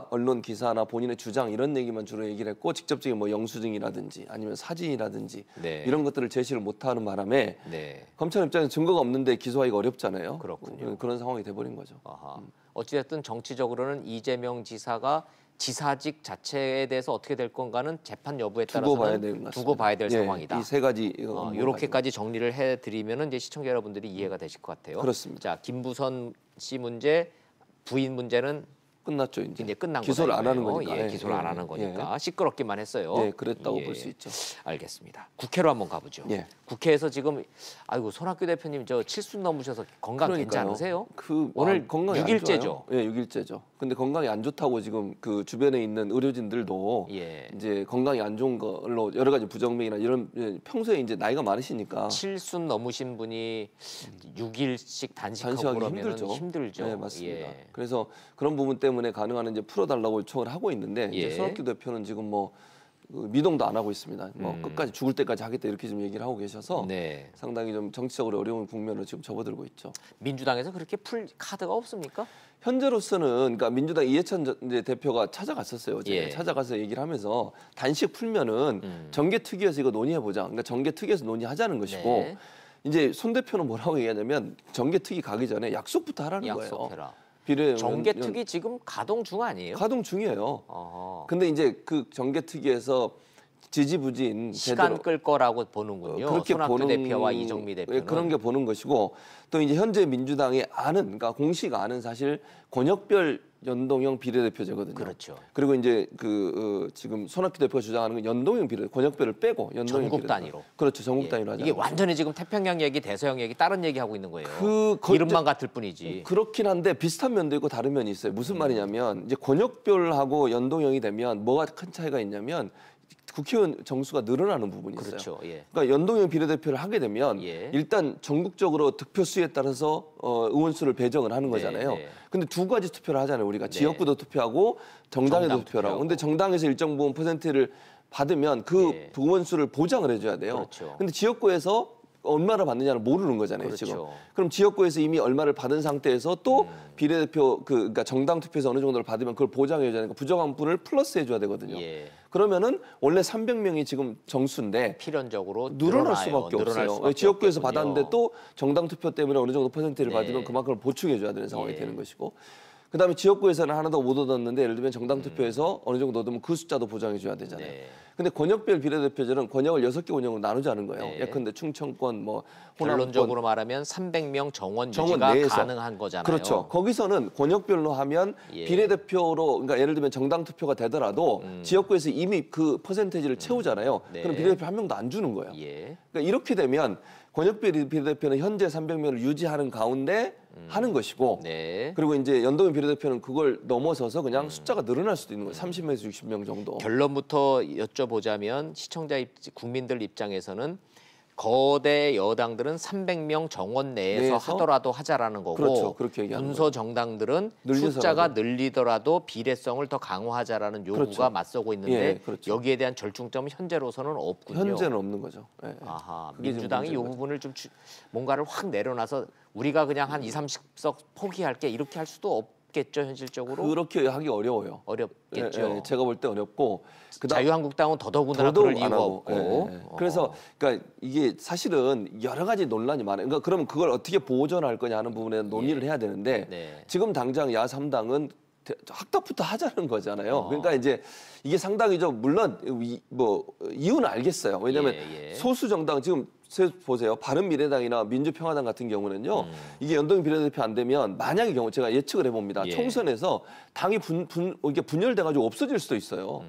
언론 기사나 본인의 주장 이런 얘기만 주로 얘기를 했고 직접적인 뭐 영수증이라든지 아니면 사진이라든지 네. 이런 것들을 제시를 못하는 바람에 네. 검찰 입장에서 증거가 없는데 기소하기가 어렵잖아요. 그렇군요. 그런 상황이 돼버린 거죠. 아하. 어찌됐든 정치적으로는 이재명 지사가 지사직 자체에 대해서 어떻게 될 건가는 재판 여부에 두고 봐야 따라서는 될 두고 봐야 될 상황이다. 이 세 가지 이렇게까지 정리를 해드리면은 이제 시청자 여러분들이 이해가 되실 것 같아요. 그렇습니다. 자, 김부선 씨 문제, 부인 문제는 끝났죠 이제. 이제 끝난 기소를 거다 안 하는 이거예요. 거니까. 예, 기소를 안 하는 거니까 시끄럽기만 했어요. 예, 그랬다고 볼 수 있죠. 알겠습니다. 국회로 한번 가보죠. 예. 국회에서 지금 아이고 손학규 대표님 저 7순 넘으셔서 건강 그러니까요. 괜찮으세요? 그 오늘 건강이 안 6일째죠? 좋아요. 예, 6일째죠. 근데 건강이 안 좋다고 지금 그 주변에 있는 의료진들도 예. 이제 건강이 안 좋은 걸로 여러 가지 부정맥이나 이런 평소에 이제 나이가 많으시니까 7순 넘으신 분이 6일씩 단식하고 단식하기 그러면 힘들죠. 네, 맞습니다. 예. 그래서 그런 부분 때문에 가능한 이제 풀어달라고 요청을 하고 있는데 예. 이제 손학규 대표는 지금 뭐 미동도 안 하고 있습니다. 뭐 끝까지 죽을 때까지 하겠다 이렇게 좀 얘기를 하고 계셔서 네. 상당히 좀 정치적으로 어려운 국면으로 지금 접어들고 있죠. 민주당에서 그렇게 풀 카드가 없습니까? 현재로서는 그러니까 민주당 이해찬 이제 대표가 찾아갔었어요. 어제. 예. 찾아가서 얘기를 하면서 단식 풀면은 정개특위에서 이거 논의해보자. 그러니까 정개특위에서 논의하자는 것이고 네. 이제 손 대표는 뭐라고 얘기하냐면 정개특위 가기 전에 약속부터 하라는 거예요. 약속해라. 비례 정개특위 지금 가동 중 아니에요? 가동 중이에요. 어허. 근데 이제 그 정개특위에서 지지부진 시간 제대로 끌 거라고 보는군요. 그렇게 손학규 보는 대표와 이정미 대표는 그런 게 보는 것이고 또 이제 현재 민주당이 그러니까 공식 아는 사실 권역별 연동형 비례대표제거든요. 그렇죠. 그리고 이제 지금 손학규 대표가 주장하는 건 연동형 권역별을 빼고 연동형 전국 비례대표. 단위로. 그렇죠. 전국 예. 단위로 하자. 이게 완전히 지금 태평양 얘기, 대서양 얘기 다른 얘기 하고 있는 거예요. 그 이름만 같을 뿐이지. 그렇긴 한데 비슷한 면도 있고 다른 면이 있어요. 무슨 말이냐면 이제 권역별하고 연동형이 되면 뭐가 큰 차이가 있냐면 국회의원 정수가 늘어나는 부분이 있어요. 그렇죠. 예. 그러니까 연동형 비례대표를 하게 되면 예. 일단 전국적으로 득표수에 따라서 의원수를 배정을 하는 거잖아요. 네. 근데 두 가지 투표를 하잖아요. 우리가 지역구도 투표하고 정당에도 정당 투표를 하고. 투표하고. 근데 정당에서 일정 부분 퍼센트를 받으면 그 예. 의원수를 보장을 해줘야 돼요. 그렇죠. 근데 지역구에서 얼마를 받느냐는 모르는 거잖아요. 그렇죠. 지금. 그럼 지역구에서 이미 얼마를 받은 상태에서 또 비례대표 그러니까 정당 투표에서 어느 정도를 받으면 그걸 보장해 줘야 되니까 부정한 분을 플러스 해줘야 되거든요. 예. 그러면은 원래 300명이 지금 정수인데 필연적으로 늘어날 수밖에 없어요. 지역구에서 없겠군요. 받았는데 또 정당 투표 때문에 어느 정도 퍼센트를 네. 받으면 그만큼 보충해 줘야 되는 상황이 예. 되는 것이고. 그다음에 지역구에서는 하나도 못 얻었는데 예를 들면 정당 투표에서 어느 정도 얻으면 그 숫자도 보장해 줘야 되잖아요. 네. 근데 권역별 비례대표제는 권역을 6개 권역으로 나누자는 거예요. 네. 예컨대 충청권, 뭐 호남권. 결론적으로 말하면 300명 정원 정원 유지가 내에서. 가능한 거잖아요. 그렇죠. 거기서는 권역별로 하면 예. 비례대표로 그러니까 예를 들면 정당 투표가 되더라도 지역구에서 이미 그 퍼센테이지를 채우잖아요. 네. 그럼 비례대표 한 명도 안 주는 거예요. 예. 그러니까 이렇게 되면 권역별 비례대표는 현재 300명을 유지하는 가운데 하는 것이고 네. 그리고 이제 연동형 비례대표는 그걸 넘어서서 그냥 숫자가 늘어날 수도 있는 거예요. 30명에서 60명 정도. 결론부터 여쭤보자면 국민들 입장에서는 거대 여당들은 300명 정원 내에서 내에서 하더라도 하자라는 거고 그렇죠. 그렇게 얘기하는 군소 정당들은 늘려서라도. 숫자가 늘리더라도 비례성을 더 강화하자라는 요구가 그렇죠. 맞서고 있는데 예, 그렇죠. 여기에 대한 절충점은 현재로서는 없군요. 현재는 없는 거죠. 예, 예. 아하, 그게 좀 민주당이 이 문제인 거죠. 부분을 좀 뭔가를 확 내려놔서 우리가 그냥 한 2, 30석 포기할게 이렇게 할 수도 없겠죠, 현실적으로? 그렇게 하기 어려워요. 어렵겠죠. 예, 예, 제가 볼 때 어렵고 그다음 자유한국당은 더더군다나 더더욱 그럴 안 이유가 하고. 없고. 예, 예. 그래서 그러니까 이게 사실은 여러 가지 논란이 많아요. 그러니까 그러면 그걸 어떻게 보존할 거냐 하는 부분에 논의를 해야 되는데 네. 지금 당장 야3당은 학답부터 하자는 거잖아요. 그러니까 이제 이게 상당히 좀 물론 뭐 이유는 알겠어요. 왜냐하면 예, 예. 소수 정당 지금 보세요. 바른미래당이나 민주평화당 같은 경우는요. 이게 연동 비례대표 안 되면 만약의 경우 제가 예측을 해봅니다. 예. 총선에서 당이 이게 분열돼가지고 없어질 수도 있어요.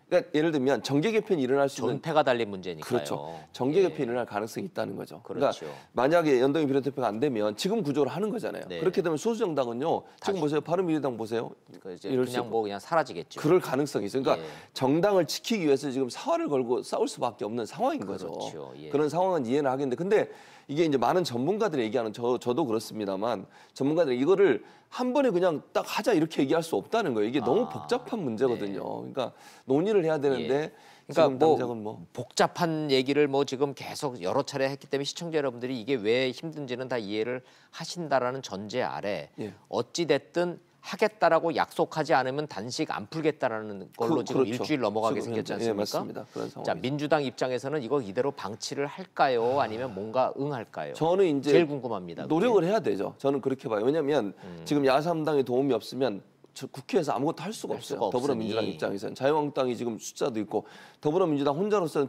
그러니까 예를 들면 정계 개편이 일어날 수 있는 존폐가 달린 문제니까요. 그렇죠. 정계 예. 개편이 일어날 가능성이 있다는 거죠. 그렇죠. 그러니까 만약에 연동형 비례대표가 안 되면 지금 구조를 하는 거잖아요. 네. 그렇게 되면 소수 정당은요. 지금 보세요. 바른미래당 보세요. 이제 이럴 수 그냥 있고. 뭐 그냥 사라지겠죠. 그럴 가능성이 있어요. 그러니까 예. 정당을 지키기 위해서 지금 사활을 걸고 싸울 수밖에 없는 상황인 거죠. 그렇죠. 예. 그런 상황은 이해는 하겠는데 근데 이게 이제 많은 전문가들이 얘기하는 저도 그렇습니다만 전문가들이 이거를 한 번에 그냥 딱 하자 이렇게 얘기할 수 없다는 거예요. 이게 너무 복잡한 문제거든요. 그러니까 논의를 해야 되는데 예. 지금 그러니까 당장은 뭐 복잡한 얘기를 뭐 지금 계속 여러 차례 했기 때문에 시청자 여러분들이 이게 왜 힘든지는 다 이해를 하신다라는 전제 아래 예. 어찌 됐든 하겠다라고 약속하지 않으면 단식 안 풀겠다라는 걸로 지금 그렇죠. 일주일 넘어가게 지금 생겼지 현재. 예, 않습니까? 맞습니다. 그런 상황. 자, 민주당 입장에서는 이거 이대로 방치를 할까요? 아니면 뭔가 응할까요? 저는 이제 제일 궁금합니다. 노력을 해야 되죠. 저는 그렇게 봐요. 왜냐하면 지금 야3당의 도움이 없으면 국회에서 아무것도 할 수가 없어요. 수가 더불어민주당 없으니. 입장에서는 자유한국당이 지금 숫자도 있고 더불어민주당 혼자로서는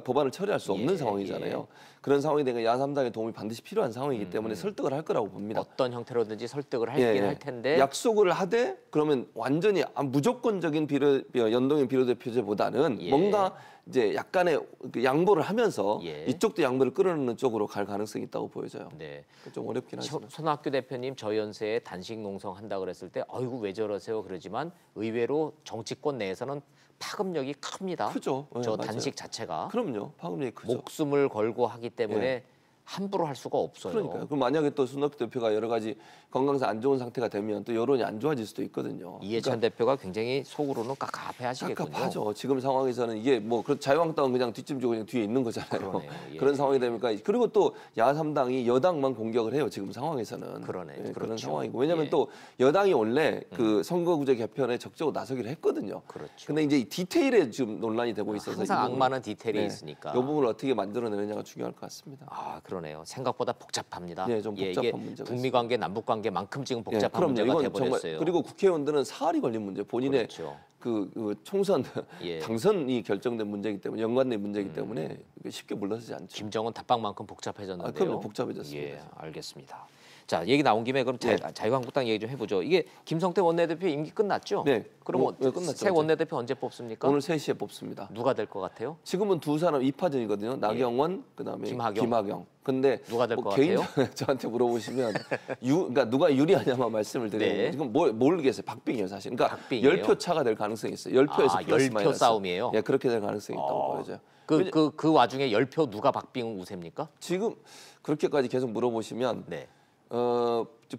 법안을 처리할 수 없는 예, 상황이잖아요. 그런 상황이 되니까 야3당의 도움이 반드시 필요한 상황이기 때문에 설득을 할 거라고 봅니다. 어떤 형태로든지 설득을 하긴 할 텐데 약속을 하되 그러면 완전히 무조건적인 연동형 비례대표제보다는 예. 뭔가 이제 약간의 그 양보를 하면서 예. 이쪽도 양보를 끌어내는 쪽으로 갈 가능성이 있다고 보여져요. 네. 좀 어렵긴 하지만. 손학규 대표님 저 연세에 단식 농성 한다 그랬을 때 아이고 왜 저러세요 그러지만 의외로 정치권 내에서는 파급력이 큽니다. 크죠. 네, 저 맞아요. 단식 자체가 그럼요. 파급력이 크죠. 목숨을 걸고 하기 때문에 예. 함부로 할 수가 없어요. 그러니까요. 그럼 만약에 또 손학규 대표가 여러 가지 건강상 안 좋은 상태가 되면 또 여론이 안 좋아질 수도 있거든요. 이해찬 대표가 굉장히 속으로는 깝깝해하시겠군요. 깝깝하죠. 지금 상황에서는 이게 뭐 자유한국당은 그냥 뒷짐지고 그냥 뒤에 있는 거잖아요. 그러네요. 예. 그런 상황이 되니까 그리고 또 야3당이 여당만 공격을 해요. 지금 상황에서는. 그러네. 그런 그렇죠. 상황이고 왜냐하면 예. 또 여당이 원래 그 선거구제 개편에 적극적으로 나서기로 했거든요. 그렇죠. 근데 이제 이 디테일에 지금 논란이 되고 있어서 항상 이 부분- 악마는 디테일이 네. 있으니까. 이 부분을 어떻게 만들어내느냐가 중요할 것 같습니다. 아 그러네요. 생각보다 복잡합니다. 예, 좀 복잡한 이게 문제가 북미 관계, 남북 관계만큼 지금 복잡한 그럼요. 문제가 이건 돼버렸어요. 정말 그리고 국회의원들은 사활이 걸린 문제, 본인의 그렇죠. 그 총선 예. 당선이 결정된 문제이기 때문에 연관된 문제이기 때문에 쉽게 물러서지 않죠. 김정은 답방만큼 복잡해졌는데요. 그럼요. 복잡해졌습니다. 예, 알겠습니다. 자, 얘기 나온 김에 그럼 네. 자유한국당 얘기 좀 해보죠. 이게 김성태 원내대표 임기 끝났죠? 네. 그럼 네, 끝났죠, 새 어제. 원내대표 언제 뽑습니까? 오늘 3시에 뽑습니다. 누가 될 것 같아요? 지금은 두 사람 2파전이거든요. 나경원 그다음에 김학영. 근데 누가 될것 개인적으로 저한테 물어보시면 그러니까 누가 유리하냐만 말씀을 드리면 네. 지금 모르겠어요. 박빙이에요, 사실. 그러니까 박빙이에요? 10표 차가 될 가능성이 있어요. 10표에서 아, 플러스 10표 마이너스. 싸움이에요? 예, 그렇게 될 가능성이 있다고 보여져요. 그 와중에 10표 누가 박빙 우세입니까? 지금 그렇게까지 계속 물어보시면 네.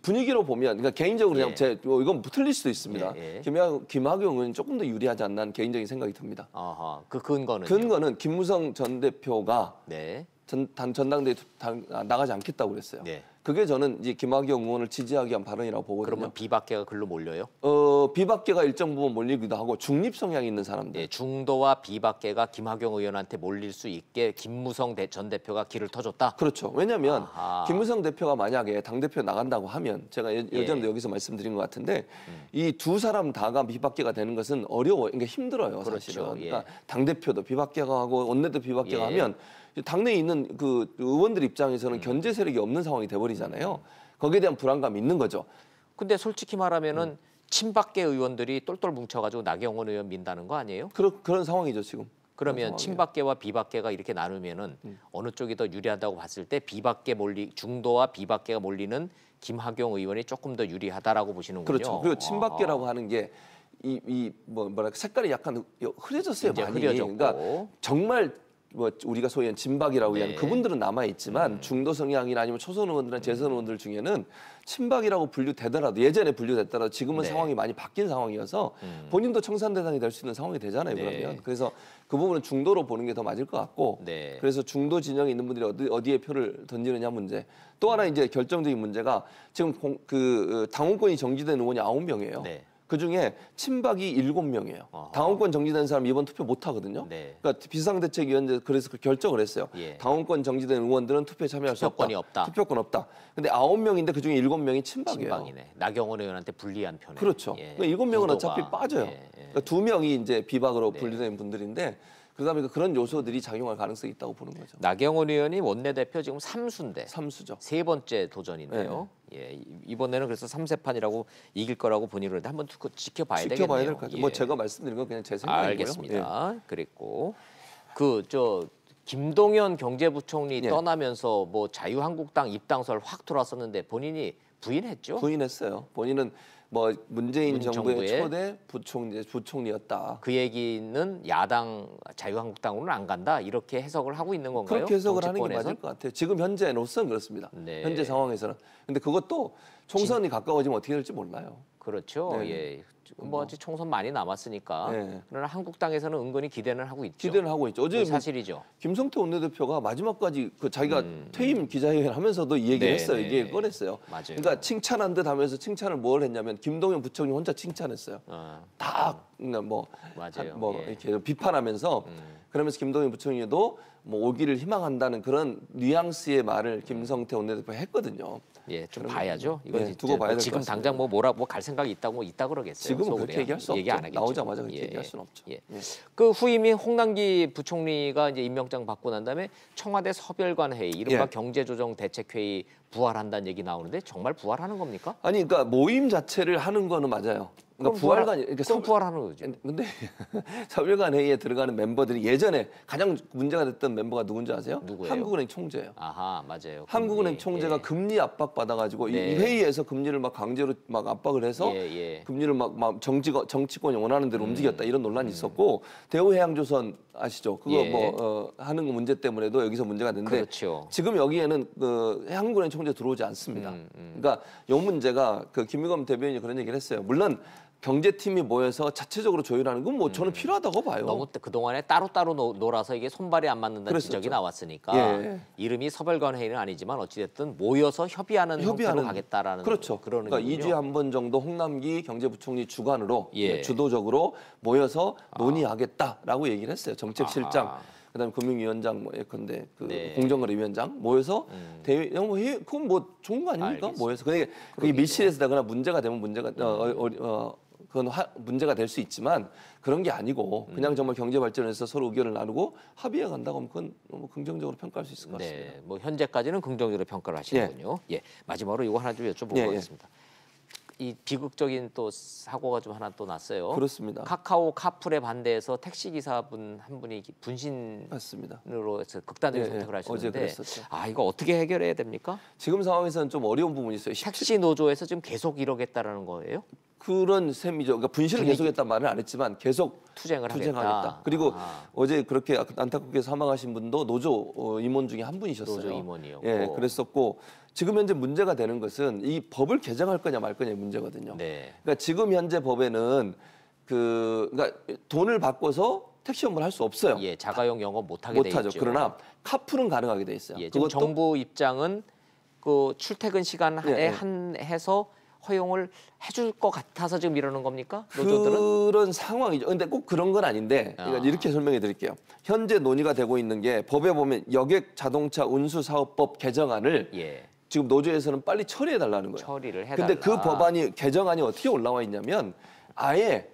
분위기로 보면 그러니까 개인적으로 그냥 예. 이건 틀릴 수도 있습니다. 예, 예. 김학용은 조금 더 유리하지 않나 개인적인 생각이 듭니다. 아하. 그 근거는 근거는 김무성 전 대표가 네. 전당대회 나가지 않겠다고 그랬어요. 네. 그게 저는 이제 김학용 의원을 지지하기 위한 발언이라고 보거든요. 그러면 비박계가 글로 몰려요? 비박계가 일정 부분 몰리기도 하고 중립 성향이 있는 사람들. 네, 중도와 비박계가 김학용 의원한테 몰릴 수 있게 김무성 전 대표가 길을 터줬다. 그렇죠. 왜냐하면 아하. 김무성 대표가 만약에 당대표 나간다고 하면 제가 예전에도 여기서 말씀드린 것 같은데 이 두 사람 다가 비박계가 되는 것은 어려워요. 그러니까 힘들어요. 그렇죠. 사실은. 예. 그러니까 당대표도 비박계가 하고 원내도 비박계가 예. 하면 당내에 있는 그 의원들 입장에서는 견제 세력이 없는 상황이 돼버리잖아요. 거기에 대한 불안감이 있는 거죠. 근데 솔직히 말하면은 친박계 의원들이 똘똘 뭉쳐가지고 나경원 의원 민다는 거 아니에요? 그런 상황이죠 지금. 그러면 상황이에요. 친박계와 비박계가 이렇게 나누면은 어느 쪽이 더 유리하다고 봤을 때 중도와 비박계가 몰리는 김학용 의원이 조금 더 유리하다라고 보시는군요. 그렇죠. 그리고 친박계라고 하는 게 뭐랄까 색깔이 약간 흐려졌어요. 이제 많이. 흐려졌고. 그러니까 정말 뭐 우리가 소위 한 진박이라고 얘기하는 네. 그분들은 남아 있지만 중도 성향이나 아니면 초선 의원들이나 재선 의원들 중에는 친박이라고 분류되더라도 예전에 분류됐더라도 지금은 네. 상황이 많이 바뀐 상황이어서 본인도 청산 대상이 될 수 있는 상황이 되잖아요. 네. 그러면 그래서 그 부분은 중도로 보는 게 더 맞을 것 같고 네. 그래서 중도 진영에 있는 분들이 어디에 표를 던지느냐 문제. 또 하나 이제 결정적인 문제가 지금 당원권이 정지된 의원이 9명이에요. 네. 그중에 친박이 7명이에요. 어허. 당원권 정지된 사람 이번 투표 못 하거든요. 네. 그러니까 비상대책위원회 그래서 그 결정을 했어요. 예. 당원권 정지된 의원들은 투표에 참여할 수 없다. 투표권이 없다. 투표권 없다. 근데 9명인데 그중에 7명이 친박이에요. 친박이네. 나경원 의원한테 불리한 편에. 그렇죠. 예. 그러니까 7명은 구도가. 어차피 빠져요. 예, 예. 그러니까 2명이 이제 비박으로 네. 분류된 분들인데 그러다 보니까 그런 요소들이 작용할 가능성이 있다고 보는 거죠. 나경원 의원이 원내대표 지금 3수인데 삼수죠. 세 번째 도전인데요. 예, 이번에는 그래서 3세판이라고 이길 거라고 본인은 한번 지켜봐야 되겠네요. 지켜봐야 될 것 같아요. 예. 뭐 제가 말씀드린 건 그냥 제 생각이고요. 알겠습니다. 그랬고 김동연 경제부총리 예. 떠나면서 뭐 자유한국당 입당설 확 들어왔었는데 본인이 부인했죠. 부인했어요. 본인은 뭐 문재인 정부의 정부의 초대 부총리였다. 그 얘기는 야당 자유한국당으로는 안 간다 이렇게 해석을 하고 있는 건가요? 그렇게 해석을 하는 게 정치권에선? 맞을 것 같아요. 지금 현재로서는 그렇습니다. 네. 현재 상황에서는. 근데 그것도 총선이 가까워지면 어떻게 될지 몰라요. 그렇죠. 네. 예. 뭐 아직 총선 많이 남았으니까. 네. 그러나 한국당에서는 은근히 기대는 하고 있죠. 기대는 하고 있죠. 어제 그건 사실이죠. 김성태 원내대표가 마지막까지 그 자기가 퇴임 기자회견 하면서 이 얘기를 네, 했어요. 네, 이게 네. 꺼냈어요. 맞아요. 그러니까 칭찬한 듯 하면서 칭찬을 뭘 했냐면 김동연 부총리 혼자 칭찬했어요. 다 그냥 맞아요. 예. 이렇게 비판하면서 그러면서 김동연 부총리도 뭐 오기를 희망한다는 그런 뉘앙스의 말을 김성태 원내대표가 했거든요. 예, 좀 그런 봐야죠. 이건 네, 진짜 두고 봐야 될것 지금 같습니다. 당장 뭐 갈 생각이 있다 그러겠어요. 지금은 속으로야. 그렇게 얘기할 수 없죠. 얘기 안 하겠죠. 나오자마자 그렇게 예, 얘기할 수는 없죠. 예. 예. 그 후임인 홍남기 부총리가 이제 임명장 받고 난 다음에 청와대 서별관 회의, 이른바 예. 경제조정대책회의 부활한다는 얘기 나오는데 정말 부활하는 겁니까? 아니 그러니까 모임 자체를 하는 거는 맞아요. 그러니까 부활관이 그럼 부활하는 거죠. 근데 서별관 회의에 들어가는 멤버들이 예전에 가장 문제가 됐던 멤버가 누군지 아세요? 누구예요? 한국은행 총재예요. 아하, 맞아요. 한국은행 금리. 총재가 예. 금리 압박 받아가지고 네. 이 회의에서 금리를 막 강제로 막 압박을 해서 예, 예. 금리를 막 정치권이 원하는 대로 움직였다 이런 논란이 있었고 대우해양조선 아시죠? 그거 예. 하는 거 문제 때문에도 여기서 문제가 됐는데 그렇죠. 지금 여기에는 그 한국은행 총재 들어오지 않습니다. 그러니까 이 문제가 그 김의겸 대변인이 그런 얘기를 했어요. 물론 경제팀이 모여서 자체적으로 조율하는 건 뭐 저는 필요하다고 봐요. 너무 그동안에 따로따로 놀아서 이게 손발이 안 맞는다는 그랬었죠. 지적이 나왔으니까 예. 이름이 서별관 회의는 아니지만 어찌됐든 모여서 협의하는 형태로 가겠다라는 그렇죠. 그런 그러니까 의미군요. 2주에 한 번 정도 홍남기 경제부총리 주관으로 예. 주도적으로 모여서 논의하겠다라고 얘기를 했어요. 정책실장, 아하. 그다음에 금융위원장 뭐 예컨대 그 네. 공정거래위원장 모여서 대회 그건 뭐 좋은 거 아닙니까? 알겠습니다. 모여서 그게 밀실에서다거나 문제가 되면 그건 문제가 될 수 있지만 그런 게 아니고 그냥 정말 경제 발전에서 서로 의견을 나누고 합의해 간다고 하면 그건 너무 긍정적으로 평가할 수 있을 것 같습니다. 네, 뭐 현재까지는 긍정적으로 평가를 하시는군요. 예, 마지막으로 이거 하나 좀 여쭤보고 예, 예. 가겠습니다. 이 비극적인 또 사고가 좀 하나 또 났어요. 그렇습니다. 카카오 카풀에 반대해서 택시 기사분 한 분이 분신으로 맞습니다. 해서 극단적인 예, 예. 선택을 어제 하셨는데, 그랬었죠. 아 이거 어떻게 해결해야 됩니까? 지금 상황에서는 좀 어려운 부분이 있어요. 택시 노조에서 지금 계속 이러겠다라는 거예요? 그런 셈이죠. 그러니까 분실을 계속했단 말은 안 했지만 계속 투쟁을 투쟁하겠다. 하겠다. 그리고 아. 어제 그렇게 안타깝게 사망하신 분도 노조 임원 중에 한 분이셨어요. 노조 임원이었고. 예, 그랬었고 지금 현재 문제가 되는 것은 이 법을 개정할 거냐 말 거냐의 문제거든요. 네. 그러니까 지금 현재 법에는 그러니까 돈을 바꿔서 택시 업무를 할 수 없어요. 예, 자가용 영업 못하게 돼 못하죠. 있죠. 그러나 카풀은 가능하게 돼 있어요. 예, 지금 정부 입장은 그 출퇴근 시간에 예. 한해서 허용을 해줄 것 같아서 지금 이러는 겁니까? 노조들은? 그런 상황이죠. 근데 꼭 그런 건 아닌데 그러니까 이렇게 설명해 드릴게요. 현재 논의가 되고 있는 게 법에 보면 여객 자동차 운수 사업법 개정안을 예. 지금 노조에서는 빨리 처리해 달라는 거예요. 처리를 해달라. 근데 그 법안이 개정안이 어떻게 올라와 있냐면 아예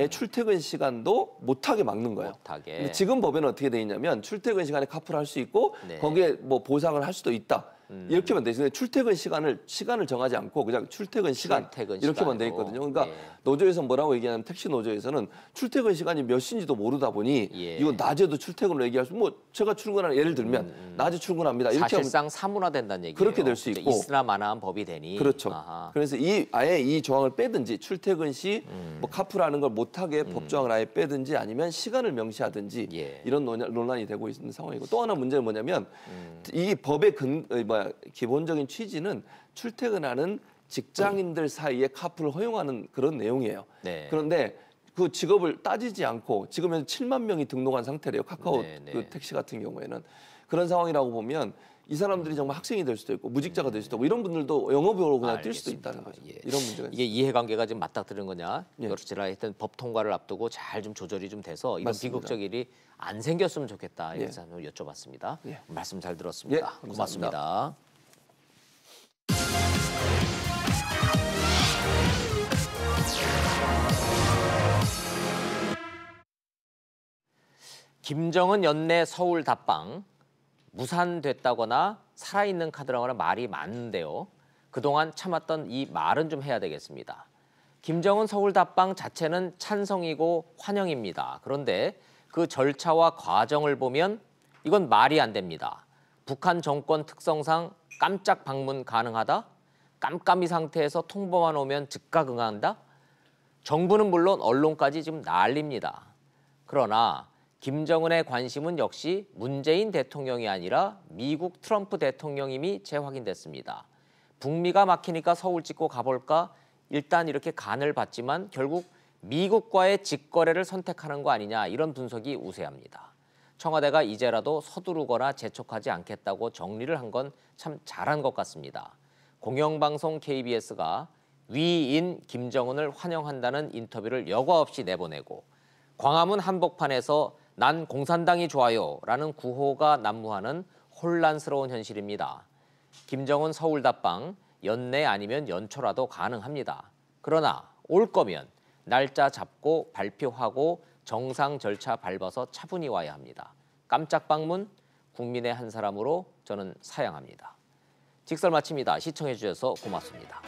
출퇴근 시간도 못하게 막는 거예요. 못하게. 근데 지금 법에는 어떻게 돼 있냐면 출퇴근 시간에 카풀 할 수 있고 네. 거기에 뭐 보상을 할 수도 있다. 이렇게만 돼 있어요. 출퇴근 시간을 정하지 않고 그냥 출퇴근 시간 이렇게만 돼 있거든요. 그러니까 예. 노조에서 뭐라고 얘기하냐면 택시 노조에서는 출퇴근 시간이 몇 시인지도 모르다 보니 예. 이거 낮에도 출퇴근을 얘기할 수 뭐 제가 출근하는 예를 들면 낮에 출근합니다. 이렇게 하면 사실상 사문화된다는 얘기예요. 그렇게 될수 있고. 있으나 마나한 법이 되니. 그렇죠. 아하. 그래서 아예 이 조항을 빼든지 출퇴근 시 뭐 카풀하는 걸 못하게 법조항을 아예 빼든지 아니면 시간을 명시하든지 예. 이런 논란이 되고 있는 상황이고 또 하나 문제는 뭐냐면 이 법의 기본적인 취지는 출퇴근하는 직장인들 사이에 카풀을 허용하는 그런 내용이에요. 네. 그런데 그 직업을 따지지 않고 지금 현재 7만 명이 등록한 상태래요. 카카오 네, 네. 그 택시 같은 경우에는 그런 상황이라고 보면 이 사람들이 정말 학생이 될 수도 있고 무직자가 될 수도 있고 이런 분들도 영업으로 그냥 뛸 수도 알겠습니다. 있다는 거죠. 예. 이런 문제가 이게 이해관계가 지금 맞닥뜨리는 거냐? 예. 그렇지라 하여튼 법 통과를 앞두고 잘 좀 조절이 좀 돼서 이런 맞습니다. 비극적 일이 안 생겼으면 좋겠다. 예. 이래서 한번 여쭤봤습니다. 예. 말씀 잘 들었습니다. 예, 감사합니다. 고맙습니다. 김정은 연내 서울 답방 무산됐다거나 살아있는 카드라거나 말이 많은데요. 그동안 참았던 이 말은 좀 해야 되겠습니다. 김정은 서울 답방 자체는 찬성이고 환영입니다. 그런데 그 절차와 과정을 보면 이건 말이 안 됩니다. 북한 정권 특성상 깜짝 방문 가능하다? 깜깜이 상태에서 통보만 오면 즉각 응한다? 정부는 물론 언론까지 지금 난립니다. 그러나 김정은의 관심은 역시 문재인 대통령이 아니라 미국 트럼프 대통령임이 재확인됐습니다. 북미가 막히니까 서울 찍고 가볼까? 일단 이렇게 간을 봤지만 결국 미국과의 직거래를 선택하는 거 아니냐 이런 분석이 우세합니다. 청와대가 이제라도 서두르거나 재촉하지 않겠다고 정리를 한 건 참 잘한 것 같습니다. 공영방송 KBS가 위인 김정은을 환영한다는 인터뷰를 여과 없이 내보내고 광화문 한복판에서 난 공산당이 좋아요 라는 구호가 난무하는 혼란스러운 현실입니다. 김정은 서울 답방 연내 아니면 연초라도 가능합니다. 그러나 올 거면 날짜 잡고 발표하고 정상 절차 밟아서 차분히 와야 합니다. 깜짝 방문 국민의 한 사람으로 저는 사양합니다. 직설 마칩니다. 시청해 주셔서 고맙습니다.